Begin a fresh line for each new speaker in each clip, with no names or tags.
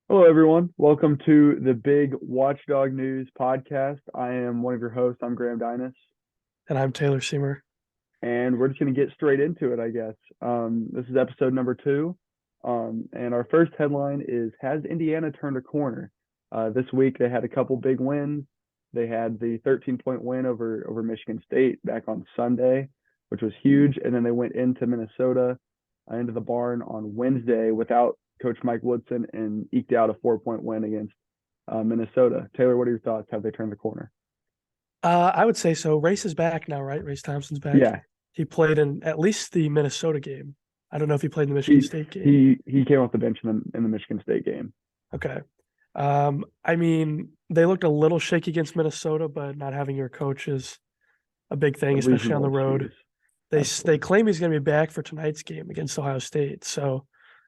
Hello, everyone. Welcome to the Big Watchdog News podcast. I am one of your hosts. I'm Graham Dinas,
And I'm Taylor Seamer.
and we're just going to get straight into it, I guess. This is episode number two, and our first headline is Has Indiana turned a corner? This week, they had a couple big wins. They had the 13-point win over Michigan State back on Sunday, which was huge, and then they went into Minnesota, into the barn on Wednesday without Coach Mike Woodson and eked out a 4-point win against Minnesota. Taylor, what are your thoughts? Have they turned the corner?
I would say so. Race is back now, right? Race Thompson's back.
Yeah,
He played in at least the Minnesota game. I don't know if he played in the Michigan
he
State game.
he came off the bench in the Michigan State game.
Okay. I mean, they looked a little shaky against Minnesota, but not having your coach is a big
A
thing, especially on
reasonable
the road.
excuse.
They
Absolutely,
claim he's going to be back for tonight's game against Ohio State, so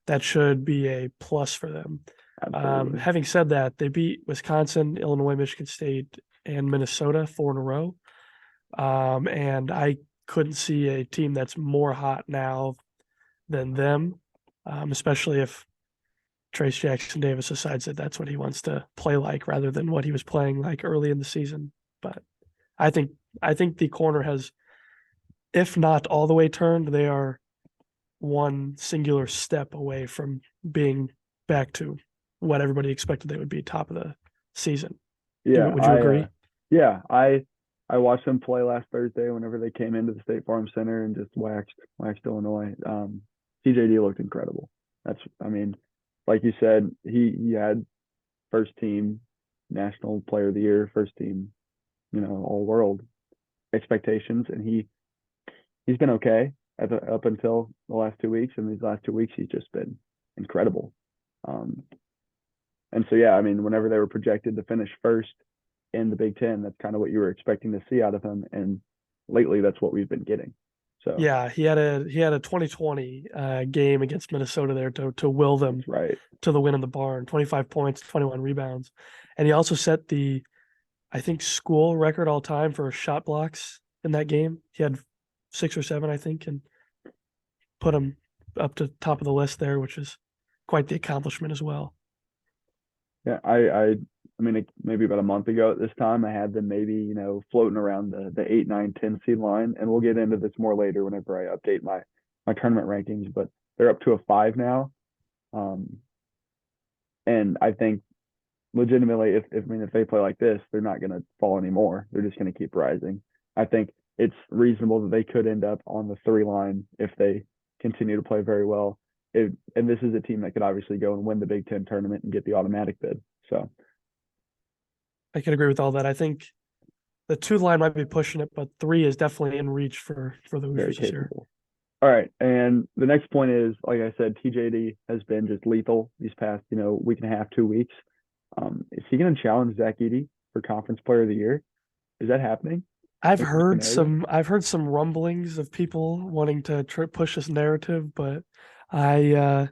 that should be a plus for them.
absolutely.
Having said that, they beat Wisconsin, Illinois, Michigan State, and Minnesota four in a row. And I couldn't see a team that's more hot now than them, especially if Trace Jackson Davis decides that that's what he wants to play like rather than what he was playing like early in the season. But I think I think the corner has, if not all the way turned, they are one singular step away from being back to what everybody expected they would be top of the season.
Yeah,
Would you agree?
yeah, I watched them play last Thursday whenever they came into the State Farm Center and just waxed Illinois. TJD looked incredible. That's I mean, like you said, he had first team national player of the year, first team, all world expectations, and he's been okay up until the last 2 weeks, and these last 2 weeks he's just been incredible. Um, and so yeah, I mean, whenever they were projected to finish first in the Big Ten, that's kind of what you were expecting to see out of him, and lately that's what we've been getting. So
Yeah, he had a 2020 game against Minnesota there to will
that's
them
right.
to the win in the barn, 25 points, 21 rebounds. And he also set the, I think, school record all time for shot blocks in that game. He had six or seven, I think, and put him up to top of the list there, which is quite the accomplishment as well.
Yeah, I mean, maybe about a month ago at this time, I had them maybe floating around the 8, 9, 10 seed line, and we'll get into this more later whenever I update my tournament rankings. But they're up to a 5 now, um, and I think legitimately, if they play like this, they're not going to fall anymore. They're just going to keep rising. I think it's reasonable that they could end up on the 3 line if they continue to play very well. And this is a team that could obviously go and win the Big Ten tournament and get the automatic bid. So
I can agree with all that. I think the two line might be pushing it, but three is definitely in reach for the
very
Hoosiers this year.
capable. All right, and the next point is, like I said, TJD has been just lethal these past week and a half, 2 weeks. Is he going to challenge Zach Edey for Conference Player of the Year? Is that happening? Is there a scenario?
I've heard some rumblings of people wanting to push this narrative, but I uh,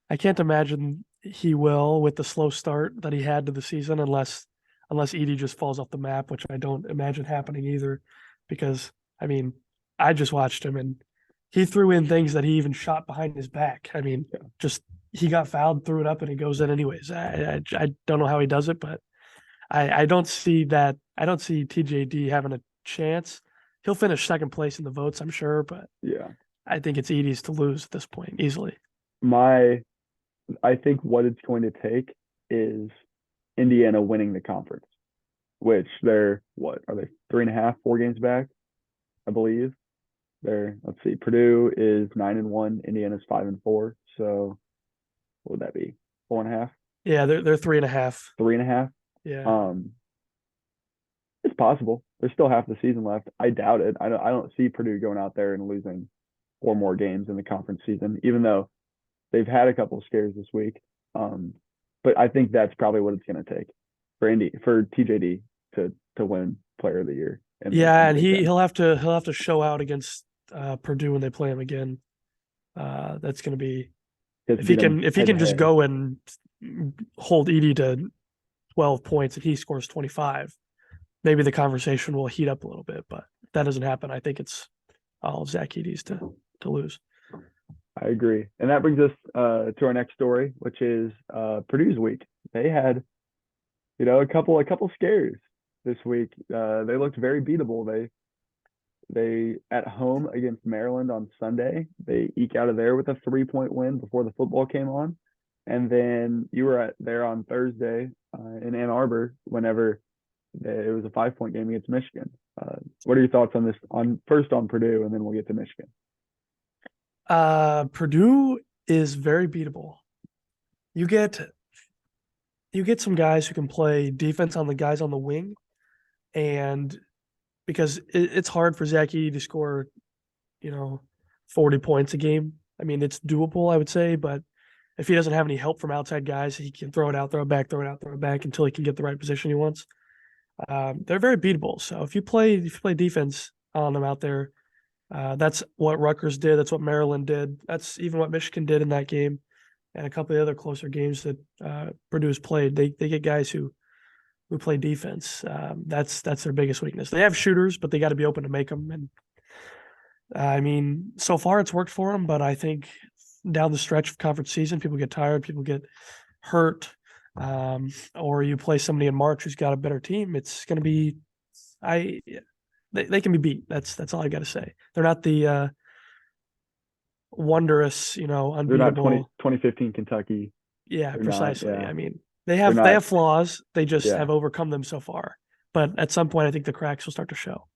I can't imagine he will with the slow start that he had to the season, unless Edie just falls off the map, which I don't imagine happening either. Because I mean, I just watched him and he threw in things that he even shot behind his back. I mean,
Yeah.
just he got fouled, threw it up, and it goes in anyways. I don't know how he does it, but I don't see that. I don't see TJD having a chance. He'll finish second place in the votes, I'm sure, but
Yeah.
I think it's Edie's to lose at this point easily.
My I think what it's going to take is Indiana winning the conference, which they're what are they 3.5, 4 games back, I believe. Let's see, Purdue is 9-1, Indiana's 5-4. So what would that be? 4.5,
Yeah, they're 3.5.
3.5.
Yeah.
Um, it's possible. There's still half the season left. I doubt it. I don't see Purdue going out there and losing 4 more games in the conference season, even though they've had a couple of scares this week. Um, but I think that's probably what it's going to take for TJD to win Player of the Year in
Yeah,
the
and
Big Ten.
he'll have to show out against Purdue when they play him again. That's going to be
He has to beat them
if he
head to
can just
head.
go and hold Edie to 12 points and he scores 25, maybe the conversation will heat up a little bit. But if that doesn't happen, I think it's all of Zach Edie's to lose.
I agree. And that brings us to our next story, which is Purdue's week. They had, a couple scares this week. They looked very beatable. They at home against Maryland on Sunday. They eke out of there with a 3-point win before the football came on. And then you were there on Thursday in Ann Arbor whenever it was a 5-point game against Michigan. What are your thoughts on this? First on Purdue, and then we'll get to Michigan.
Purdue is very beatable. You get some guys who can play defense on the guys on the wing, and because it's hard for Zach Edey to score, 40 points a game. I mean, it's doable, I would say, but if he doesn't have any help from outside guys, he can throw it out, throw it back, throw it out, throw it back until he can get the right position he wants. They're very beatable. So if you play defense on them out there, that's what Rutgers did. That's what Maryland did. That's even what Michigan did in that game, and a couple of the other closer games that Purdue's played. They get guys who play defense. That's their biggest weakness. They have shooters, but they got to be open to make them. And I mean, so far it's worked for them, but I think down the stretch of conference season, people get tired, people get hurt, or you play somebody in March who's got a better team. It's going to be, they can be beat. That's all I got to say. They're not the wondrous,
They're not
unbeatable.
2015 Kentucky.
Yeah,
They're
precisely.
Not, yeah.
I mean, they have flaws. They just
Yeah.
have overcome them so far. But at some point, I think the cracks will start to show.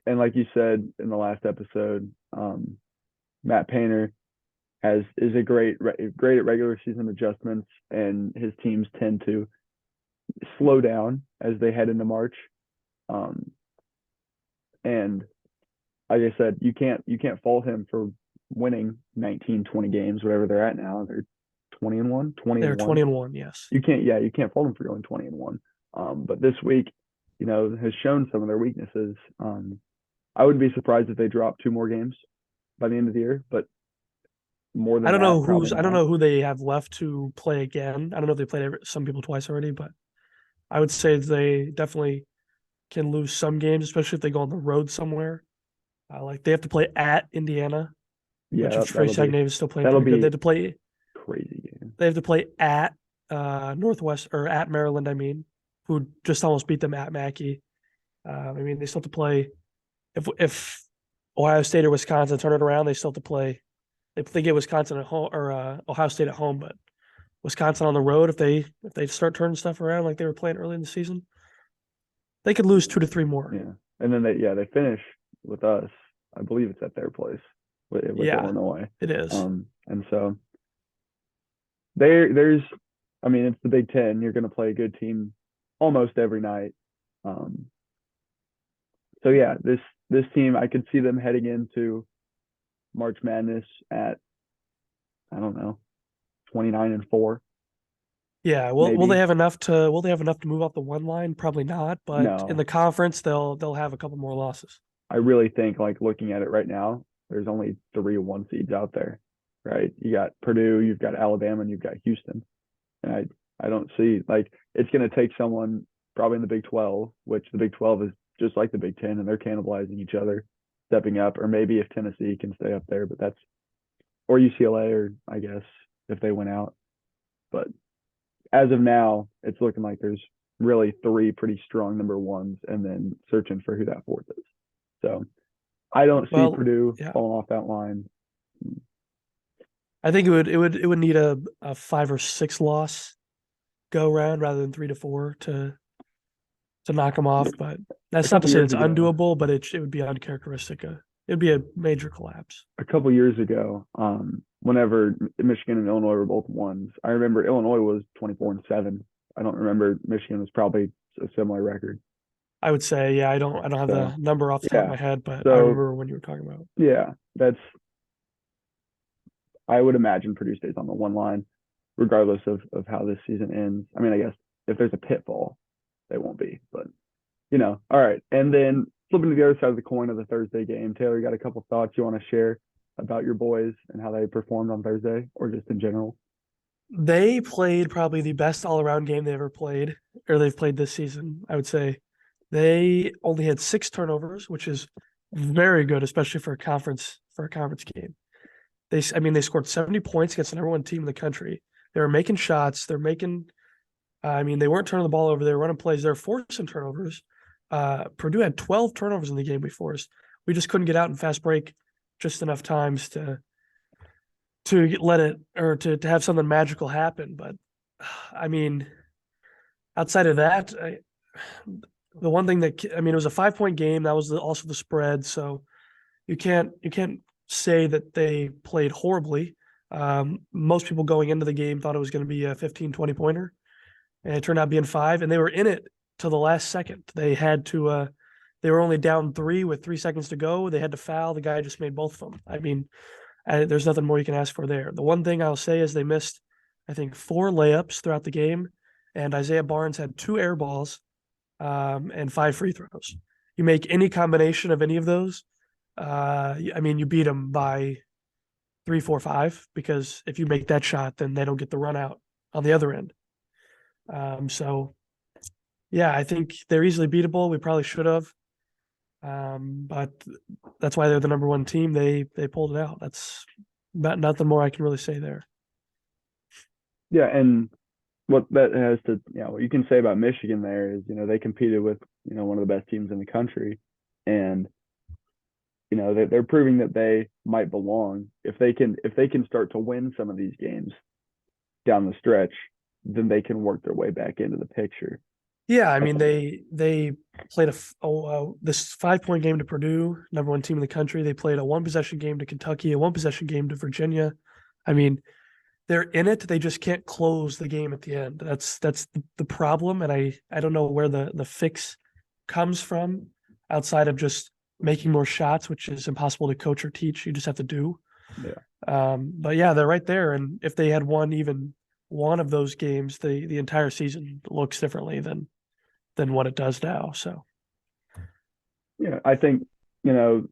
And like you said in the last episode, Matt Painter is a great at regular season adjustments, and his teams tend to slow down as they head into March. And like I said, you can't fault him for winning 19, 20 games, whatever they're at now. They're 20-1, 20-1.
They're 20-1, yes.
You can't fault them for going 20-1. But this week, has shown some of their weaknesses. I wouldn't be surprised if they drop 2 more games by the end of the year, but more than
I don't know who they have left to play again. I don't know if they played some people twice already, but I would say they definitely can lose some games, especially if they go on the road somewhere. Like they have to play at Indiana, which if Trey Sagnaw is still playing pretty good. They have to play
crazy game.
They have to play at Northwest or at Maryland, I mean, who just almost beat them at Mackey. I mean, they still have to play. If Ohio State or Wisconsin turn it around, they still have to play. They get Wisconsin at home or Ohio State at home, but Wisconsin on the road, if they start turning stuff around like they were playing early in the season, they could lose 2 to 3 more.
Yeah, and then they finish with us. I believe it's at their place with Illinois.
It is.
And so there's, I mean, it's the Big Ten. You're going to play a good team almost every night. So yeah, this team, I could see them heading into March Madness at, I don't know, 29-4.
Yeah, will they have enough to move off the 1 line? Probably not, but
No.
In the conference they'll have a couple more losses.
I really think, like, looking at it right now, there's only 3 1 seeds out there, right? You got Purdue, you've got Alabama, and you've got Houston. And I don't see, like, it's going to take someone probably in the Big 12, which the Big 12 is just like the Big 10, and they're cannibalizing each other, stepping up, or maybe if Tennessee can stay up there, but or UCLA, or I guess if they went out. But as of now, it's looking like there's really 3 pretty strong number ones, and then searching for who that 4th is. So I don't see Purdue falling off that line.
I think it would need a 5 or 6 loss go round rather than 3 to 4 to knock them off. But that's not to say it's undoable, but it would be uncharacteristic. It'd be a major collapse.
A couple years ago, whenever Michigan and Illinois were both ones, I remember Illinois was 24-7. I don't remember Michigan was probably a similar record.
I would say, yeah, I don't have the number off the top of my head, but I remember when you were talking about.
Yeah, I would imagine Purdue stays on the 1 line, regardless of how this season ends. I mean, I guess if there's a pitfall, they won't be, but all right. And then flipping to the other side of the coin of the Thursday game, Taylor, you got a couple thoughts you want to share about your boys and how they performed on Thursday, or just in general?
They played probably the best all-around game they ever played, or they've played this season, I would say. They only had 6 turnovers, which is very good, especially for a conference game. They scored 70 points against the number one team in the country. They were making shots. They're making. They weren't turning the ball over. They were running plays. They were forcing turnovers. Purdue had 12 turnovers in the game we forced. We just couldn't get out in fast break just enough times to let it or to have something magical happen. But I mean, outside of that, the one thing that it was a 5 point game. That was also the spread. So you can't say that they played horribly. Most people going into the game thought it was going to be a 15, 20 pointer, and it turned out being 5, and they were in it till the last second. They had to, they were only down 3 with 3 seconds to go. They had to foul. The guy just made both of them. I mean, there's nothing more you can ask for there. The one thing I'll say is they missed, I think, 4 layups throughout the game, and Isaiah Barnes had 2 air balls and 5 free throws. You make any combination of any of those, you beat them by 3, 4, 5, because if you make that shot, then they don't get the run out on the other end. So yeah, I think they're easily beatable. We probably should have. But that's why they're the number one team. They pulled it out. That's nothing more I can really say there.
Yeah, and what that has to, what you can say about Michigan there is, they competed with, one of the best teams in the country, and they're proving that they might belong. If they can start to win some of these games down the stretch, then they can work their way back into the picture.
Yeah, they played this 5 point game to Purdue, number one team in the country. They played a 1-possession game to Kentucky, a 1-possession game to Virginia. They're in it. They just can't close the game at the end. That's the problem, and I don't know where the fix comes from outside of just making more shots, which is impossible to coach or teach. You just have to do.
Yeah.
But yeah, they're right there. And if they had won even one of those games, the entire season looks differently than what it does now. So
yeah, I think, as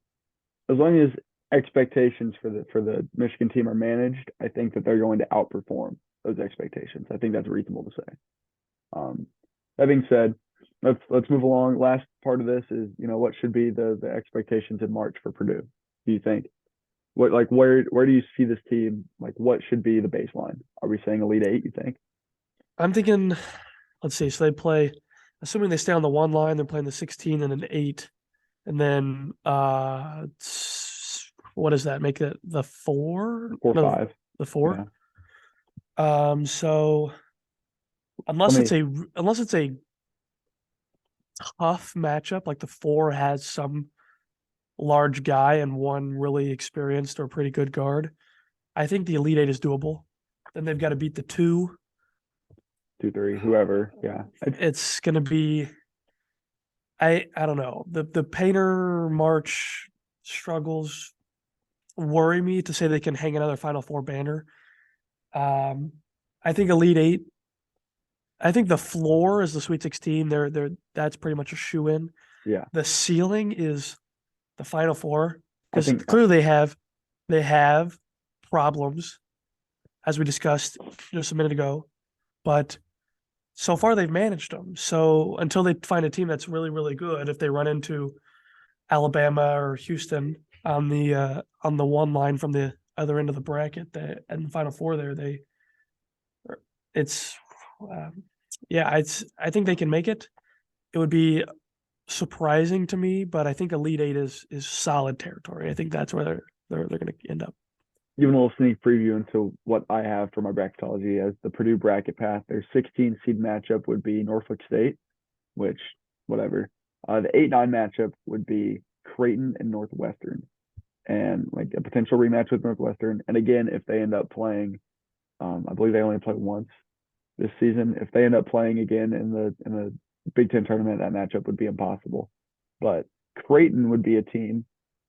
long as expectations for the Michigan team are managed, I think that they're going to outperform those expectations. I think that's reasonable to say. That being said, let's move along. Last part of this is, what should be the expectations in March for Purdue? Do you think? Where do you see this team? Like, what should be the baseline? Are we saying Elite Eight, you think?
I'm thinking, let's see. So they play, assuming they stay on the 1 line, they're playing the 16 and an 8. And then what does that make it? The 4?
4, 5.
The 4.
Yeah.
So unless it's a tough matchup, like the 4 has some large guy and one really experienced or pretty good guard, I think the Elite Eight is doable. Then they've got to beat the 2,
2, 3, whoever. Yeah.
It's gonna be, I don't know. The Painter March struggles worry me, to say they can hang another Final Four banner. I think Elite Eight. I think the floor is the Sweet 16. That's pretty much a shoe-in.
Yeah.
The ceiling is the Final Four, because clearly they have problems, as we discussed just a minute ago, but so far they've managed them. So until they find a team that's really, really good, if they run into Alabama or Houston on the 1 line from the other end of the bracket, and the Final Four there, I think they can make it. It would be surprising to me, but I think Elite Eight is solid territory. I think that's where they're going to end up.
Giving a little sneak preview into what I have for my bracketology as the Purdue bracket path. Their 16 seed matchup would be Norfolk State, which, whatever. The 8-9 matchup would be Creighton and Northwestern, and like a potential rematch with Northwestern. And again, if they end up playing, I believe they only play once this season. If they end up playing again in the Big Ten tournament, that matchup would be impossible. But Creighton would be a team,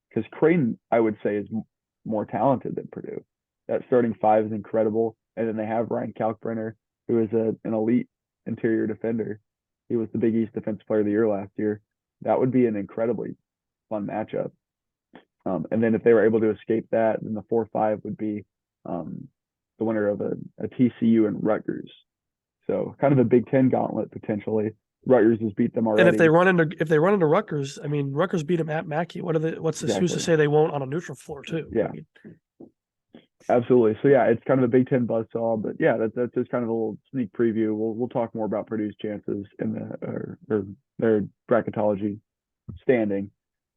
because Creighton, I would say, is more talented than Purdue. That starting 5 is incredible. And then they have Ryan Kalkbrenner, who is an elite interior defender. He was the Big East Defensive Player of the Year last year. That would be an incredibly fun matchup. And then if they were able to escape that, then the 4-5 would be the winner of a TCU and Rutgers. So kind of a Big Ten gauntlet potentially. Rutgers has beat them already.
And if they run into Rutgers, Rutgers beat them at Mackey. Who's to say they won't on a neutral floor too?
Yeah. Absolutely. So yeah, it's kind of a Big Ten buzzsaw, but yeah, that's just kind of a little sneak preview. We'll talk more about Purdue's chances in their bracketology standing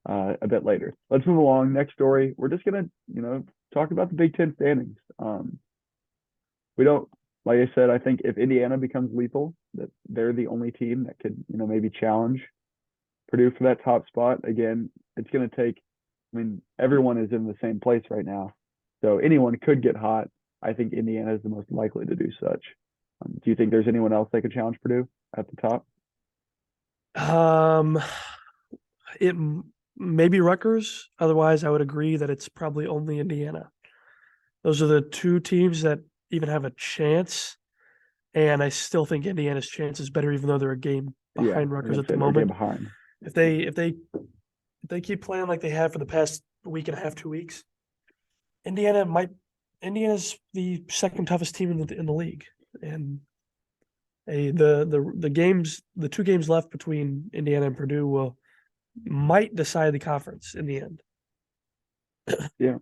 a bit later. Let's move along. Next story. We're just gonna talk about the Big Ten standings. We don't like I said. I think if Indiana becomes lethal, that they're the only team that could maybe challenge Purdue for that top spot. Again, it's gonna take. I mean, everyone is in the same place right now. So anyone could get hot. I think Indiana is the most likely to do such. Do you think there's anyone else that could challenge Purdue at the top?
Um, it maybe Rutgers. Otherwise, I would agree that it's probably only Indiana. Those are the two teams that even have a chance. And I still think Indiana's chance is better, even though they're a game
Yeah,
behind
I was
Rutgers
gonna
at
say
the
they're a game
moment.
behind.
If they keep playing like they have for the past week and a half, 2 weeks, Indiana's the second toughest team in the league, and the 2 games left between Indiana and Purdue might decide the conference in the end.
Yeah.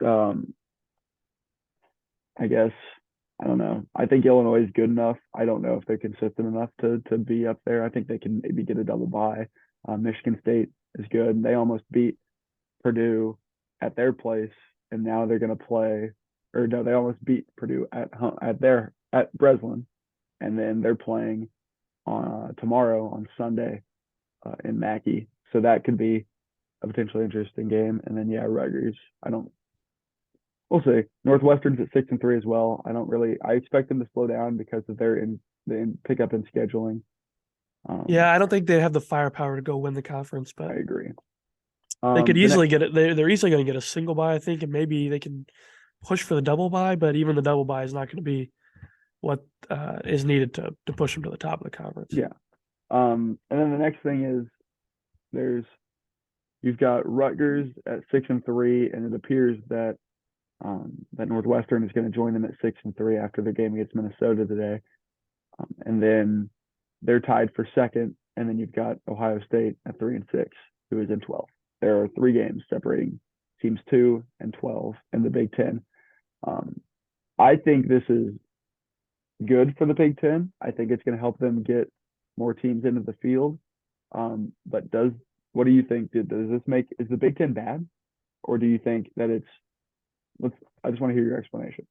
Um, I guess I don't know. I think Illinois is good enough. I don't know if they're consistent enough to be up there. I think they can maybe get a double bye. Michigan State is good. They almost beat Purdue at their place, and now they're going to play. Or no, they almost beat Purdue at Breslin, and then they're playing on tomorrow on Sunday in Mackey. So that could be a potentially interesting game. And then yeah, Rutgers. I don't. We'll see. Northwestern's at 6-3 as well. I expect them to slow down because of their pickup in scheduling.
Yeah, I don't think they have the firepower to go win the conference, but
I agree.
they could
The next,
easily get it. They're easily going to get a single bye, I think, and maybe they can push for the double bye. But even the double bye is not going to be what is needed to push them to the top of the conference.
yeah. And then the next thing is there's you've got Rutgers at 6-3, and it appears that Northwestern is going to join them at 6-3 after their game against Minnesota today. And then they're tied for second, and then you've got Ohio State at 3-6, who is in 12th. There are 3 games separating teams 2 and 12 in the Big Ten. I think this is good for the Big Ten. I think it's going to help them get more teams into the field. But what do you think? Is the Big Ten bad, or do you think that I just want to hear your explanation.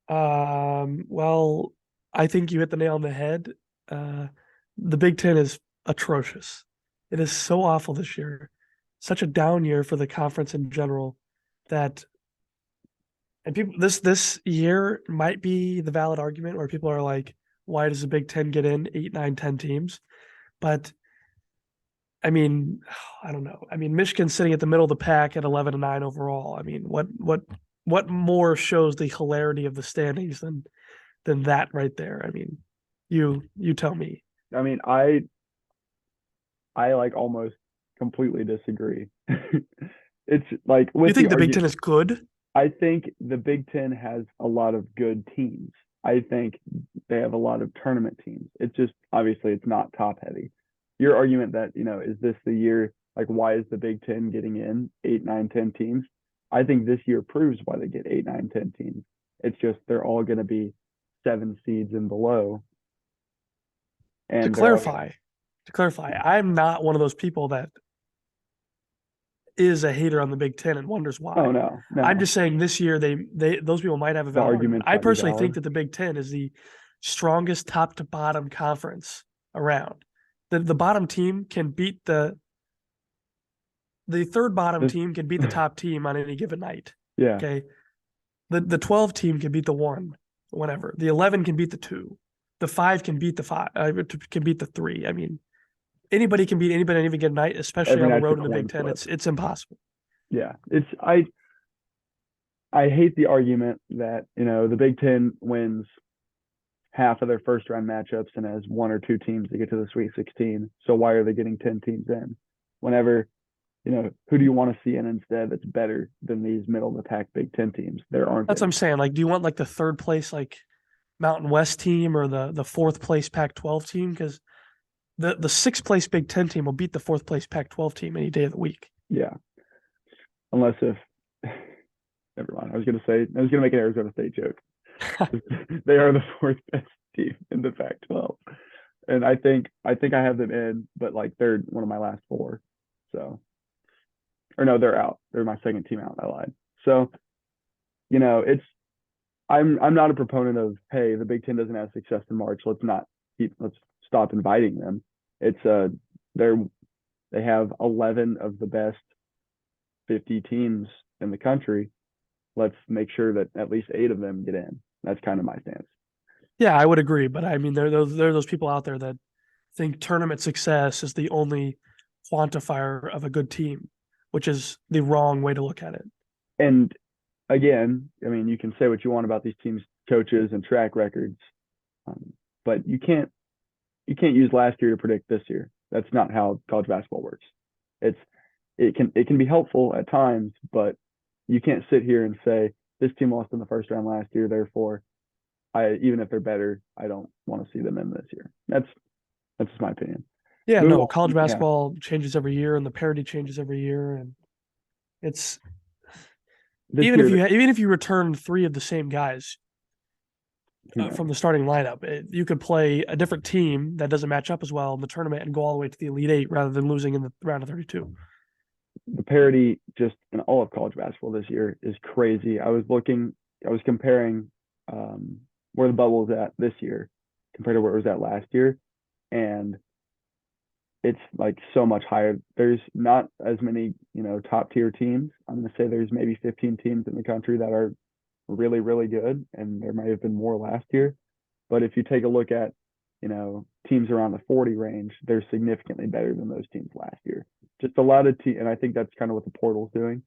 Well, I think you hit the nail on the head. The Big Ten is atrocious. It is so awful this year. Such a down year for the conference in general that and people this year might be the valid argument where people are like, why does the Big Ten get in 8, 9, 10 teams? But I mean, I don't know. I mean, Michigan's sitting at the middle of the pack at 11-9 overall. I mean, what more shows the hilarity of the standings than that right there? I mean, you tell me.
I mean, I like almost completely disagree. It's like
You think the Big Ten is good?
I think the Big Ten has a lot of good teams. I think they have a lot of tournament teams. It's just obviously it's not top heavy. Your argument that, is this the year, like why is the Big Ten getting in 8, 9, 10 teams? I think this year proves why they get 8, 9, 10 teams. It's just they're all going to be 7 seeds and below.
To
And
clarify, I'm not one of those people that is a hater on the Big Ten and wonders why.
oh no.
I'm just saying this year those people might have a
The
valid argument.
arguments
I
might be
personally
valid.
think that the Big Ten is the strongest top to bottom conference around. The bottom team can beat the third bottom team can beat the top team on any given night.
Yeah.
Okay. The 12 team can beat the 1 whenever. The 11 can beat the 2. The 5 can beat the 5 can beat the 3. I mean, anybody can beat anybody on any given night, especially
Every
on the
night's a
road in the
coin
Big Ten.
flip.
It's impossible.
Yeah. I hate the argument that, the Big Ten wins half of their first round matchups and has 1 or 2 teams to get to the Sweet 16. So why are they getting 10 teams in? Whenever, who do you want to see in instead that's better than these middle of the pack Big Ten teams? There aren't.
That's what I'm saying. Like, do you want like the third place like Mountain West team or the fourth place Pac-12 team? Because the sixth place Big Ten team will beat the fourth place Pac-12 team any day of the week.
Yeah. Unless if never mind. I was gonna make an Arizona State joke. They are the fourth best team in the Pac-12, and I have them in, but like they're one of my last four. So, or no, they're out. They're my second team out. I lied. So, it's I'm not a proponent of, hey, the Big Ten doesn't have success in March. Let's stop inviting them. It's they have 11 of the best 50 teams in the country. Let's make sure that at least 8 of them get in. That's kind of my stance.
Yeah, I would agree, but I mean, there are those people out there that think tournament success is the only quantifier of a good team, which is the wrong way to look at it.
And again, I mean, you can say what you want about these teams' coaches and track records, but you can't use last year to predict this year. That's not how college basketball works. It can be helpful at times, but you can't sit here and say this team lost in the first round last year, therefore, even if they're better, I don't want to see them in this year. That's just my opinion.
Yeah,
Move
no, college
on. Yeah.
basketball changes every year, and the parity changes every year, and it's even if you return 3 of the same guys from the starting lineup, you could play a different team that doesn't match up as well in the tournament and go all the way to the Elite Eight rather than losing in the round of 32.
The parity just in all of college basketball this year is crazy. I was comparing where the bubble is at this year compared to where it was at last year, and it's like so much higher. There's not as many, top tier teams. I'm going to say there's maybe 15 teams in the country that are really, really good, and there might have been more last year. But if you take a look at, teams around the 40 range, they're significantly better than those teams last year. Just a lot of teams, and I think that's kind of what the portal's doing.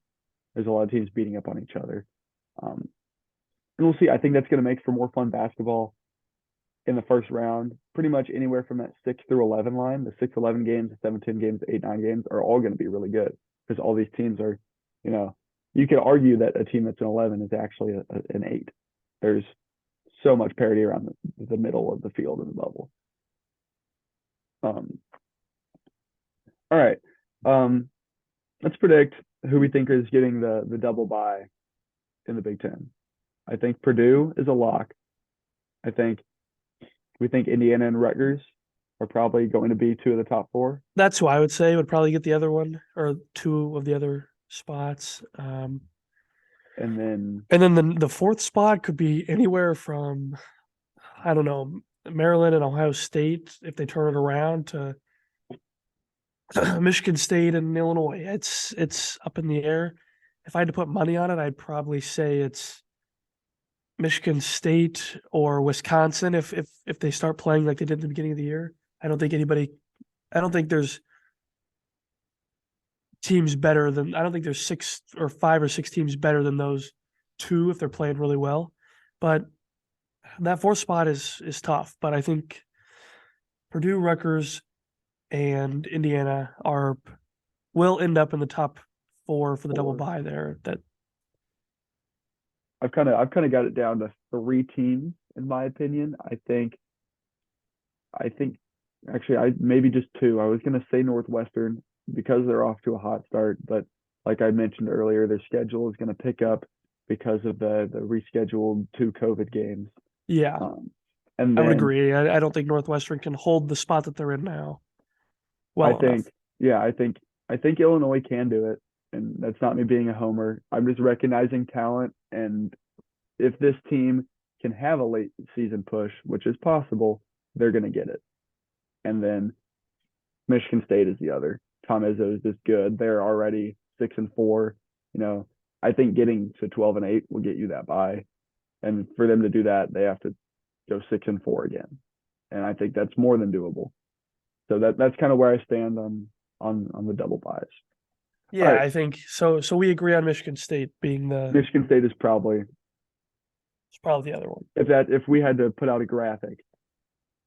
There's a lot of teams beating up on each other. And we'll see. I think that's going to make for more fun basketball in the first round. Pretty much anywhere from that 6 through 11 line, the 6-11 games, the 7-10 games, the 8-9 games are all going to be really good because all these teams are, you could argue that a team that's an 11 is actually an 8. There's so much parity around the middle of the field in the bubble. All right. Let's predict who we think is getting the double bye in the Big Ten. I think Purdue is a lock. We think Indiana and Rutgers are probably going to be 2 of the top 4.
That's who I would say would probably get the other one or 2 of the other spots.
And then
the 4th spot could be anywhere from, I don't know, Maryland and Ohio State if they turn it around to Michigan State and Illinois. It's up in the air. If I had to put money on it, I'd probably say it's Michigan State or Wisconsin if they start playing like they did at the beginning of the year. I don't think there's teams better than, I don't think there's 6 or 5 or 6 teams better than those 2 if they're playing really well. But that 4th spot is tough. But I think Purdue, Rutgers, and Indiana will end up in the top 4 for the double bye there. That
I've kind of got it down to 3 teams in my opinion. I think actually I maybe just 2. I was going to say Northwestern because they're off to a hot start, but like I mentioned earlier, their schedule is going to pick up because of the rescheduled 2 COVID games.
Yeah.
And
I would agree. I don't think Northwestern can hold the spot that they're in now.
I think Illinois can do it, and that's not me being a homer. I'm just recognizing talent, and if this team can have a late season push, which is possible, they're going to get it. And then Michigan State is the other. Tom Izzo is just good. They're already 6-4. I think getting to 12-8 will get you that bye, and for them to do that, they have to go 6-4 again, and I think that's more than doable. So that's kind of where I stand on the double byes.
Yeah, right. I think so. So we agree on Michigan State being the
Michigan State is probably
the other one.
If we had to put out a graphic,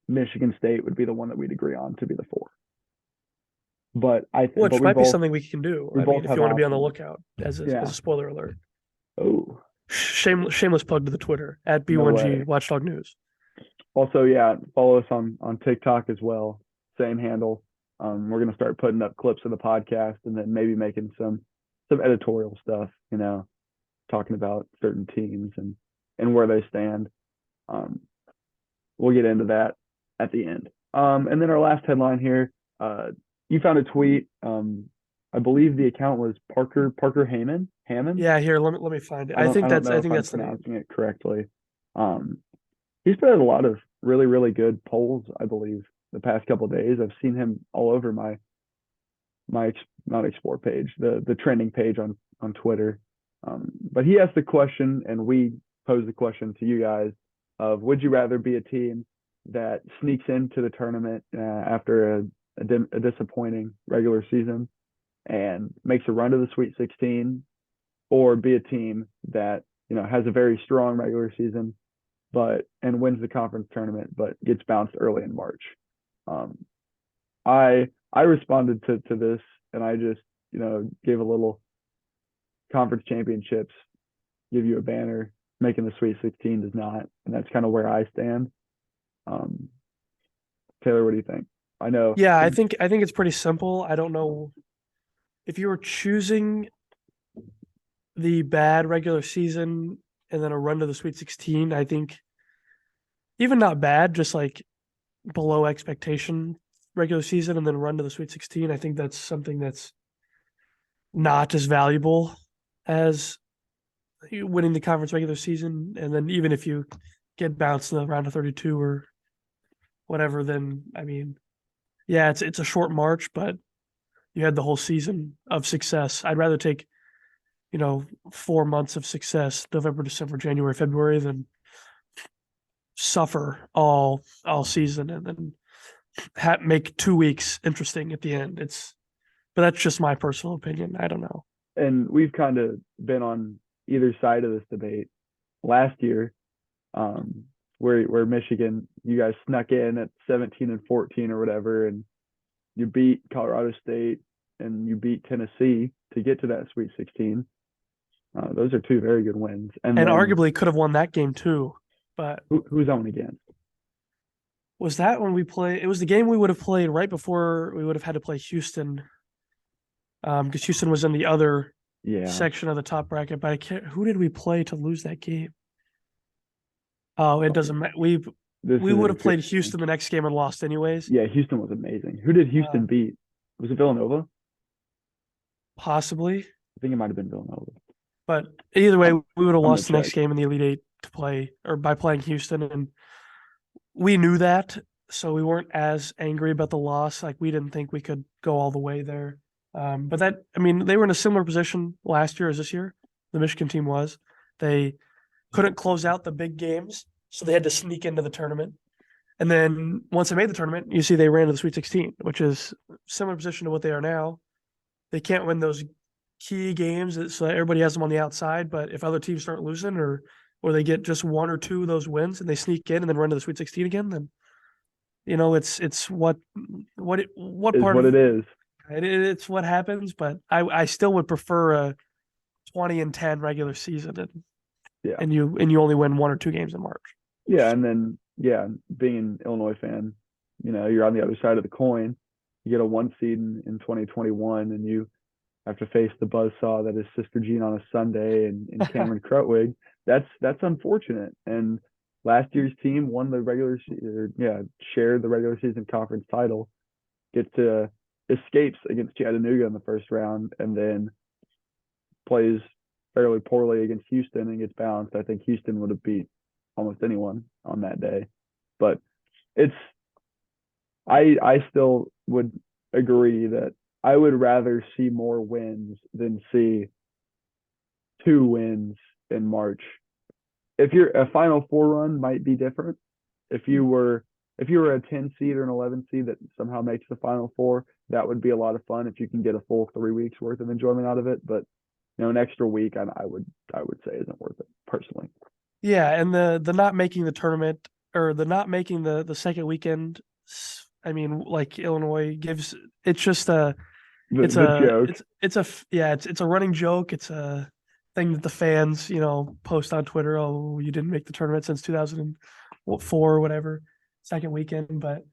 Michigan State would be the one that we'd agree on to be the 4. But
which might be something we can do. I mean, if you want to be on the lookout as a spoiler alert.
Oh,
shameless plug to the Twitter at B1G Watchdog News.
Also, follow us on TikTok as well. Same handle. We're gonna start putting up clips of the podcast and then maybe making some editorial stuff. talking about certain teams and where they stand. Um, we'll get into that at the end. And then our last headline here, you found a tweet. I believe the account was Parker Hammond.
Yeah, here, let me find it.
I don't know
I
if
think
I'm
that's the name.
pronouncing it correctly. Um, he's put out a lot of really good polls, I believe, the past couple of days. I've seen him all over my not explore page, the trending page on Twitter. But he asked the question, and we posed the question to you guys of would you rather be a team that sneaks into the tournament after a disappointing regular season and makes a run to the Sweet 16, or be a team that has a very strong regular season and wins the conference tournament but gets bounced early in March. Um, I responded to this, and I just gave a little conference championships give you a banner. Making the Sweet 16 does not, and that's kind of where I stand. Um, Taylor, what do you think? I know.
Yeah, I think it's pretty simple. I don't know if you were choosing the bad regular season and then a run to the Sweet 16. I think even not bad, just like below expectation regular season and then run to the Sweet 16. I think that's something that's not as valuable as winning the conference regular season. And then even if you get bounced in the round of 32 or whatever, then I mean, yeah, it's a short march, but you had the whole season of success. I'd rather take 4 months of success, November, December, January, February, than suffer all season and then make 2 weeks interesting at the end. But that's just my personal opinion. I don't know.
And we've kind of been on either side of this debate. Last year, where Michigan, you guys snuck in at 17-14 or whatever, and you beat Colorado State and you beat Tennessee to get to that Sweet 16. Those are two very good wins, and then,
arguably could have won that game too. But
who's on against?
Was that when we played? It was the game we would have played right before we would have had to play Houston, because Houston was in the other section of the top bracket. But I can't. Who did we play to lose that game? Oh, it doesn't matter. We would have played Houston the next game and lost anyways.
Yeah, Houston was amazing. Who did Houston beat? Was it Villanova?
Possibly.
I think it might have been Villanova.
But either way, we would have lost the next game in the Elite Eight by playing Houston, and we knew that, so we weren't as angry about the loss. Like, we didn't think we could go all the way there. But they were in a similar position last year as this year. The Michigan team was. They couldn't close out the big games, so they had to sneak into the tournament. And then once they made the tournament, you see they ran to the Sweet 16, which is similar position to what they are now. They can't win those key games, so everybody has them on the outside. But if other teams start losing, or they get just one or two of those wins and they sneak in and then run to the Sweet 16 again, then it's what part is what
it is.
It's what happens. But I still would prefer a 20-10 regular season, and you only win one or two games in March.
Yeah, and then being an Illinois fan, you're on the other side of the coin. You get a 1 seed in 2021, and you have to face the buzzsaw that is Sister Jean on a Sunday and Cameron Krutwig. That's unfortunate. And last year's team won the regular season, shared the regular season conference title, escapes against Chattanooga in the first round, and then plays fairly poorly against Houston and gets bounced. I think Houston would have beat almost anyone on that day. But I still would agree that I would rather see more wins than see 2 wins in March. If you're a Final Four run, might be different. If you were a 10 seed or an 11 seed that somehow makes the Final Four, that would be a lot of fun if you can get a full 3 weeks worth of enjoyment out of it. But an extra week, I would say isn't worth it personally.
Yeah, and the not making the tournament, or the not making the second weekend, I mean, like Illinois gives, it's just a it's a running joke. It's a thing that the fans post on Twitter. Oh, you didn't make the tournament since 2004 or whatever, second weekend. But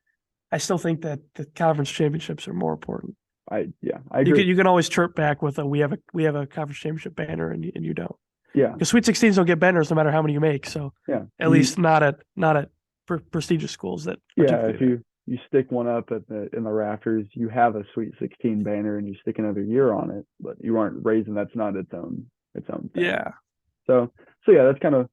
I still think that the conference championships are more important.
I agree.
You can always chirp back with we have a conference championship banner, and you don't.
Yeah.
Because Sweet 16s don't get banners no matter how many you make. So
Yeah.
at least not at prestigious schools that are
Yeah.
typically
If
there.
you stick one up in the rafters, you have a Sweet 16 banner and you stick another year on it, but you aren't raising. That's not its own thing.
Yeah.
So yeah, that's kind of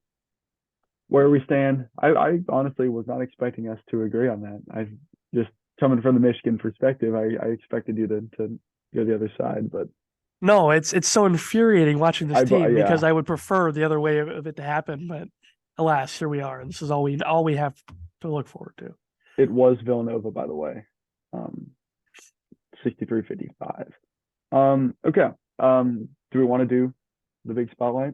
where we stand. I honestly was not expecting us to agree on that. I just coming from the Michigan perspective, I expected you to go the other side, but
No, it's so infuriating watching this team
yeah,
because I would prefer the other way of it to happen, but alas, here we are, and this is all we have to look forward to.
it was Villanova, by the way, 63-55. Okay. Do we want to do the big spotlight?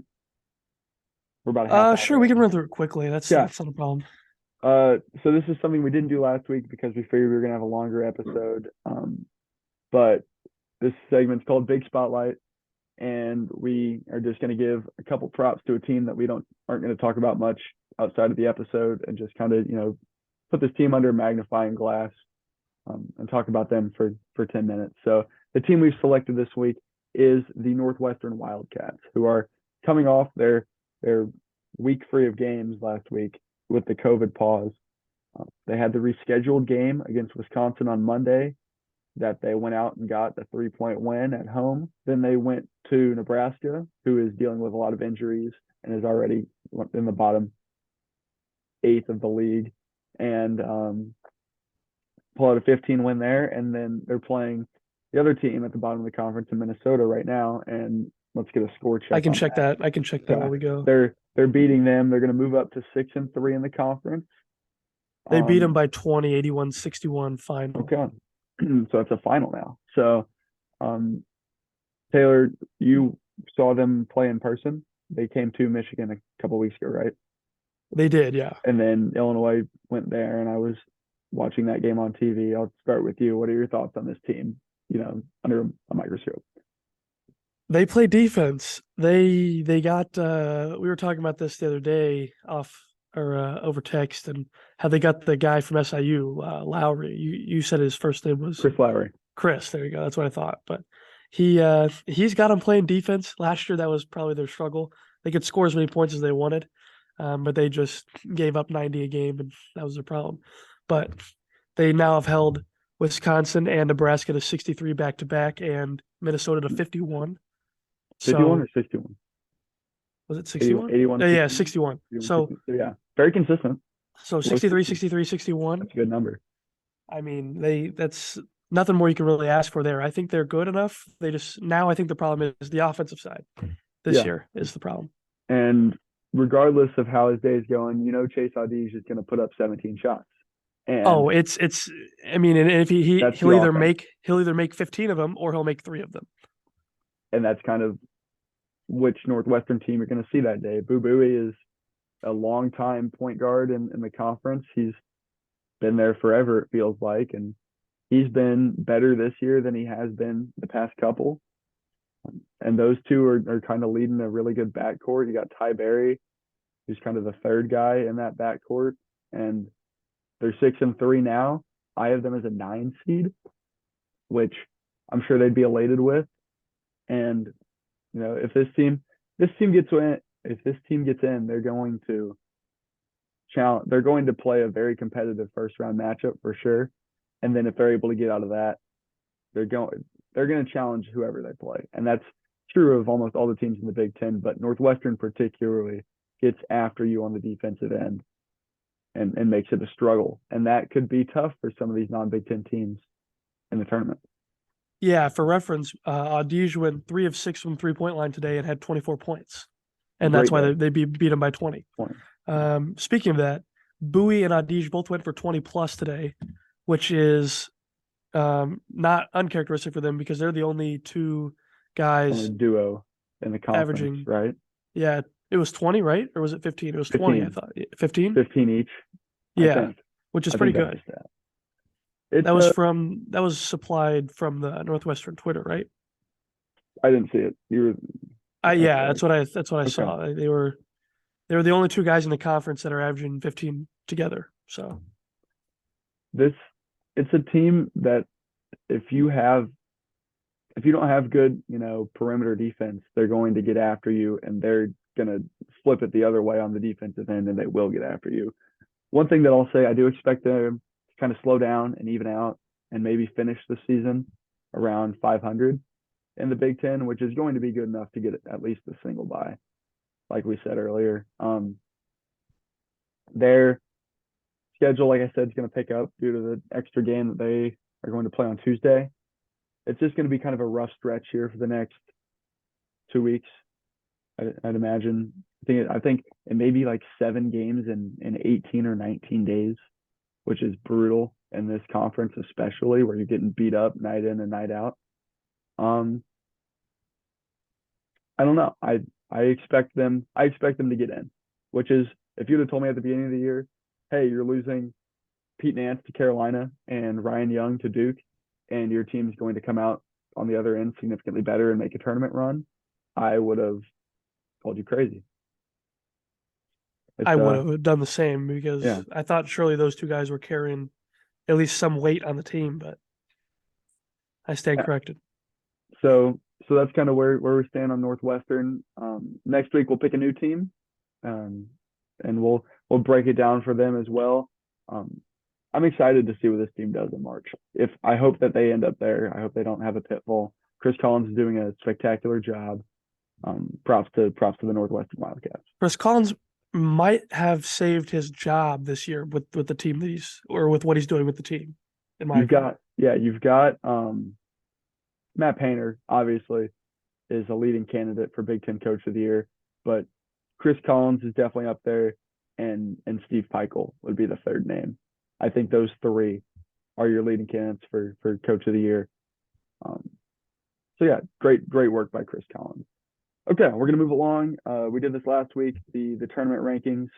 We're about a half hour
Sure, we can
in.
run through it quickly. That's
Yeah.
not a problem.
So this is something we didn't do last week because we figured we were gonna have a longer episode. But this segment's called Big Spotlight, and we are just gonna give a couple props to a team that we aren't gonna talk about much outside of the episode, and just kind of put this team under a magnifying glass, and talk about them for 10 minutes. So the team we've selected this week is the Northwestern Wildcats, who are coming off their week free of games last week with the COVID pause. They had the rescheduled game against Wisconsin on Monday that they went out and got the 3-point win at home. Then they went to Nebraska, who is dealing with a lot of injuries and is already in the bottom 8th of the league, and pull out a 15 win there. And then they're playing the other team at the bottom of the conference in Minnesota right now. And let's get a score check.
I can check that. I can check that while we go.
They're beating them. They're going to move up to 6-3 in the conference.
They beat them by 20, 81-61 final.
Okay. So it's a final now. So, Taylor, you saw them play in person. They came to Michigan a couple weeks ago, right?
They did, yeah.
And then Illinois went there, and I was watching that game on TV. I'll start with you. What are your thoughts on this team, under a microscope?
They play defense. They got we were talking about this the other day over text, and how they got the guy from SIU, Lowry. You said his first name was
Chris Lowry.
Chris, there you go. That's what I thought. But he's got them playing defense. Last year that was probably their struggle. They could score as many points as they wanted, but they just gave up 90 a game, and that was their problem. But they now have held Wisconsin and Nebraska to 63 back-to-back, and Minnesota to 51.
51 or 61?
Was it 61?
81,
yeah, 61.
61,
So
yeah, very consistent.
So 63, 63, 61.
That's a good number.
I mean, that's nothing more you can really ask for there. I think they're good enough. Now I think the problem is the offensive side. This year is the problem.
And regardless of how his day is going, Chase Audige is going to put up 17 shots. And
I mean, and if he'll either
offense.
make 15 of them or he'll make 3 of them.
And that's kind of which Northwestern team you're going to see that day. Boo Buie is a long-time point guard in the conference. He's been there forever, it feels like, and he's been better this year than he has been the past couple. And those two are kind of leading a really good backcourt. You got Ty Berry, who's kind of the third guy in that backcourt, and they're 6-3 now. I have them as a 9 seed, which I'm sure they'd be elated with. And if this team gets in, they're going to challenge. They're going to play a very competitive first round matchup for sure. And then if they're able to get out of that, they're going to challenge whoever they play. And that's true of almost all the teams in the Big Ten, but Northwestern particularly gets after you on the defensive end and makes it a struggle. And that could be tough for some of these non-Big Ten teams in the tournament.
Yeah, for reference, Audige went 3 of 6 from 3-point line today and had 24 points. And that's why they beat them by 20. Speaking of that, Buie and Audige both went for 20 plus today, which is not uncharacteristic for them because they're the only two guys
duo in the conference,
averaging,
right?
Yeah, it was 20, right? Or was it 15? It was 20, I thought. 15?
15 each.
Yeah, which is pretty good. That was supplied from the Northwestern Twitter, right?
I didn't see it.
Yeah, that's what I saw. They were the only two guys in the conference that are averaging 15 together. So
it's a team that if you don't have good, perimeter defense, they're going to get after you, and they're gonna flip it the other way on the defensive end, and they will get after you. One thing that I'll say, I do expect them to kind of slow down and even out, and maybe finish the season around 500 in the Big Ten, which is going to be good enough to get at least a single bye, like we said earlier. Their schedule, like I said, is going to pick up due to the extra game that they are going to play on Tuesday. It's just going to be kind of a rough stretch here for the next 2 weeks. I'd imagine. I think it may be like 7 games in 18 or 19 days, which is brutal in this conference, especially where you're getting beat up night in and night out. I don't know. I expect them to get in, which is, if you'd have told me at the beginning of the year, hey, you're losing Pete Nance to Carolina and Ryan Young to Duke, and your team's going to come out on the other end significantly better and make a tournament run, I would have called you crazy.
I would have done the same, because
Yeah.
I thought surely those two guys were carrying at least some weight on the team, but I stand corrected.
So that's kind of where we stand on Northwestern. Next week we'll pick a new team, and we'll break it down for them as well. I'm excited to see what this team does in March. I hope that they end up there. I hope they don't have a pitfall. Chris Collins is doing a spectacular job. Props to the Northwestern Wildcats.
Chris Collins might have saved his job this year with the team or with what he's doing with the team. You've
got Matt Painter, obviously, is a leading candidate for Big Ten Coach of the Year, but Chris Collins is definitely up there, and Steve Peichel would be the third name. I think those 3 are your leading candidates for Coach of the Year. So yeah, great work by Chris Collins. Okay, we're gonna move along. We did this last week, the tournament rankings.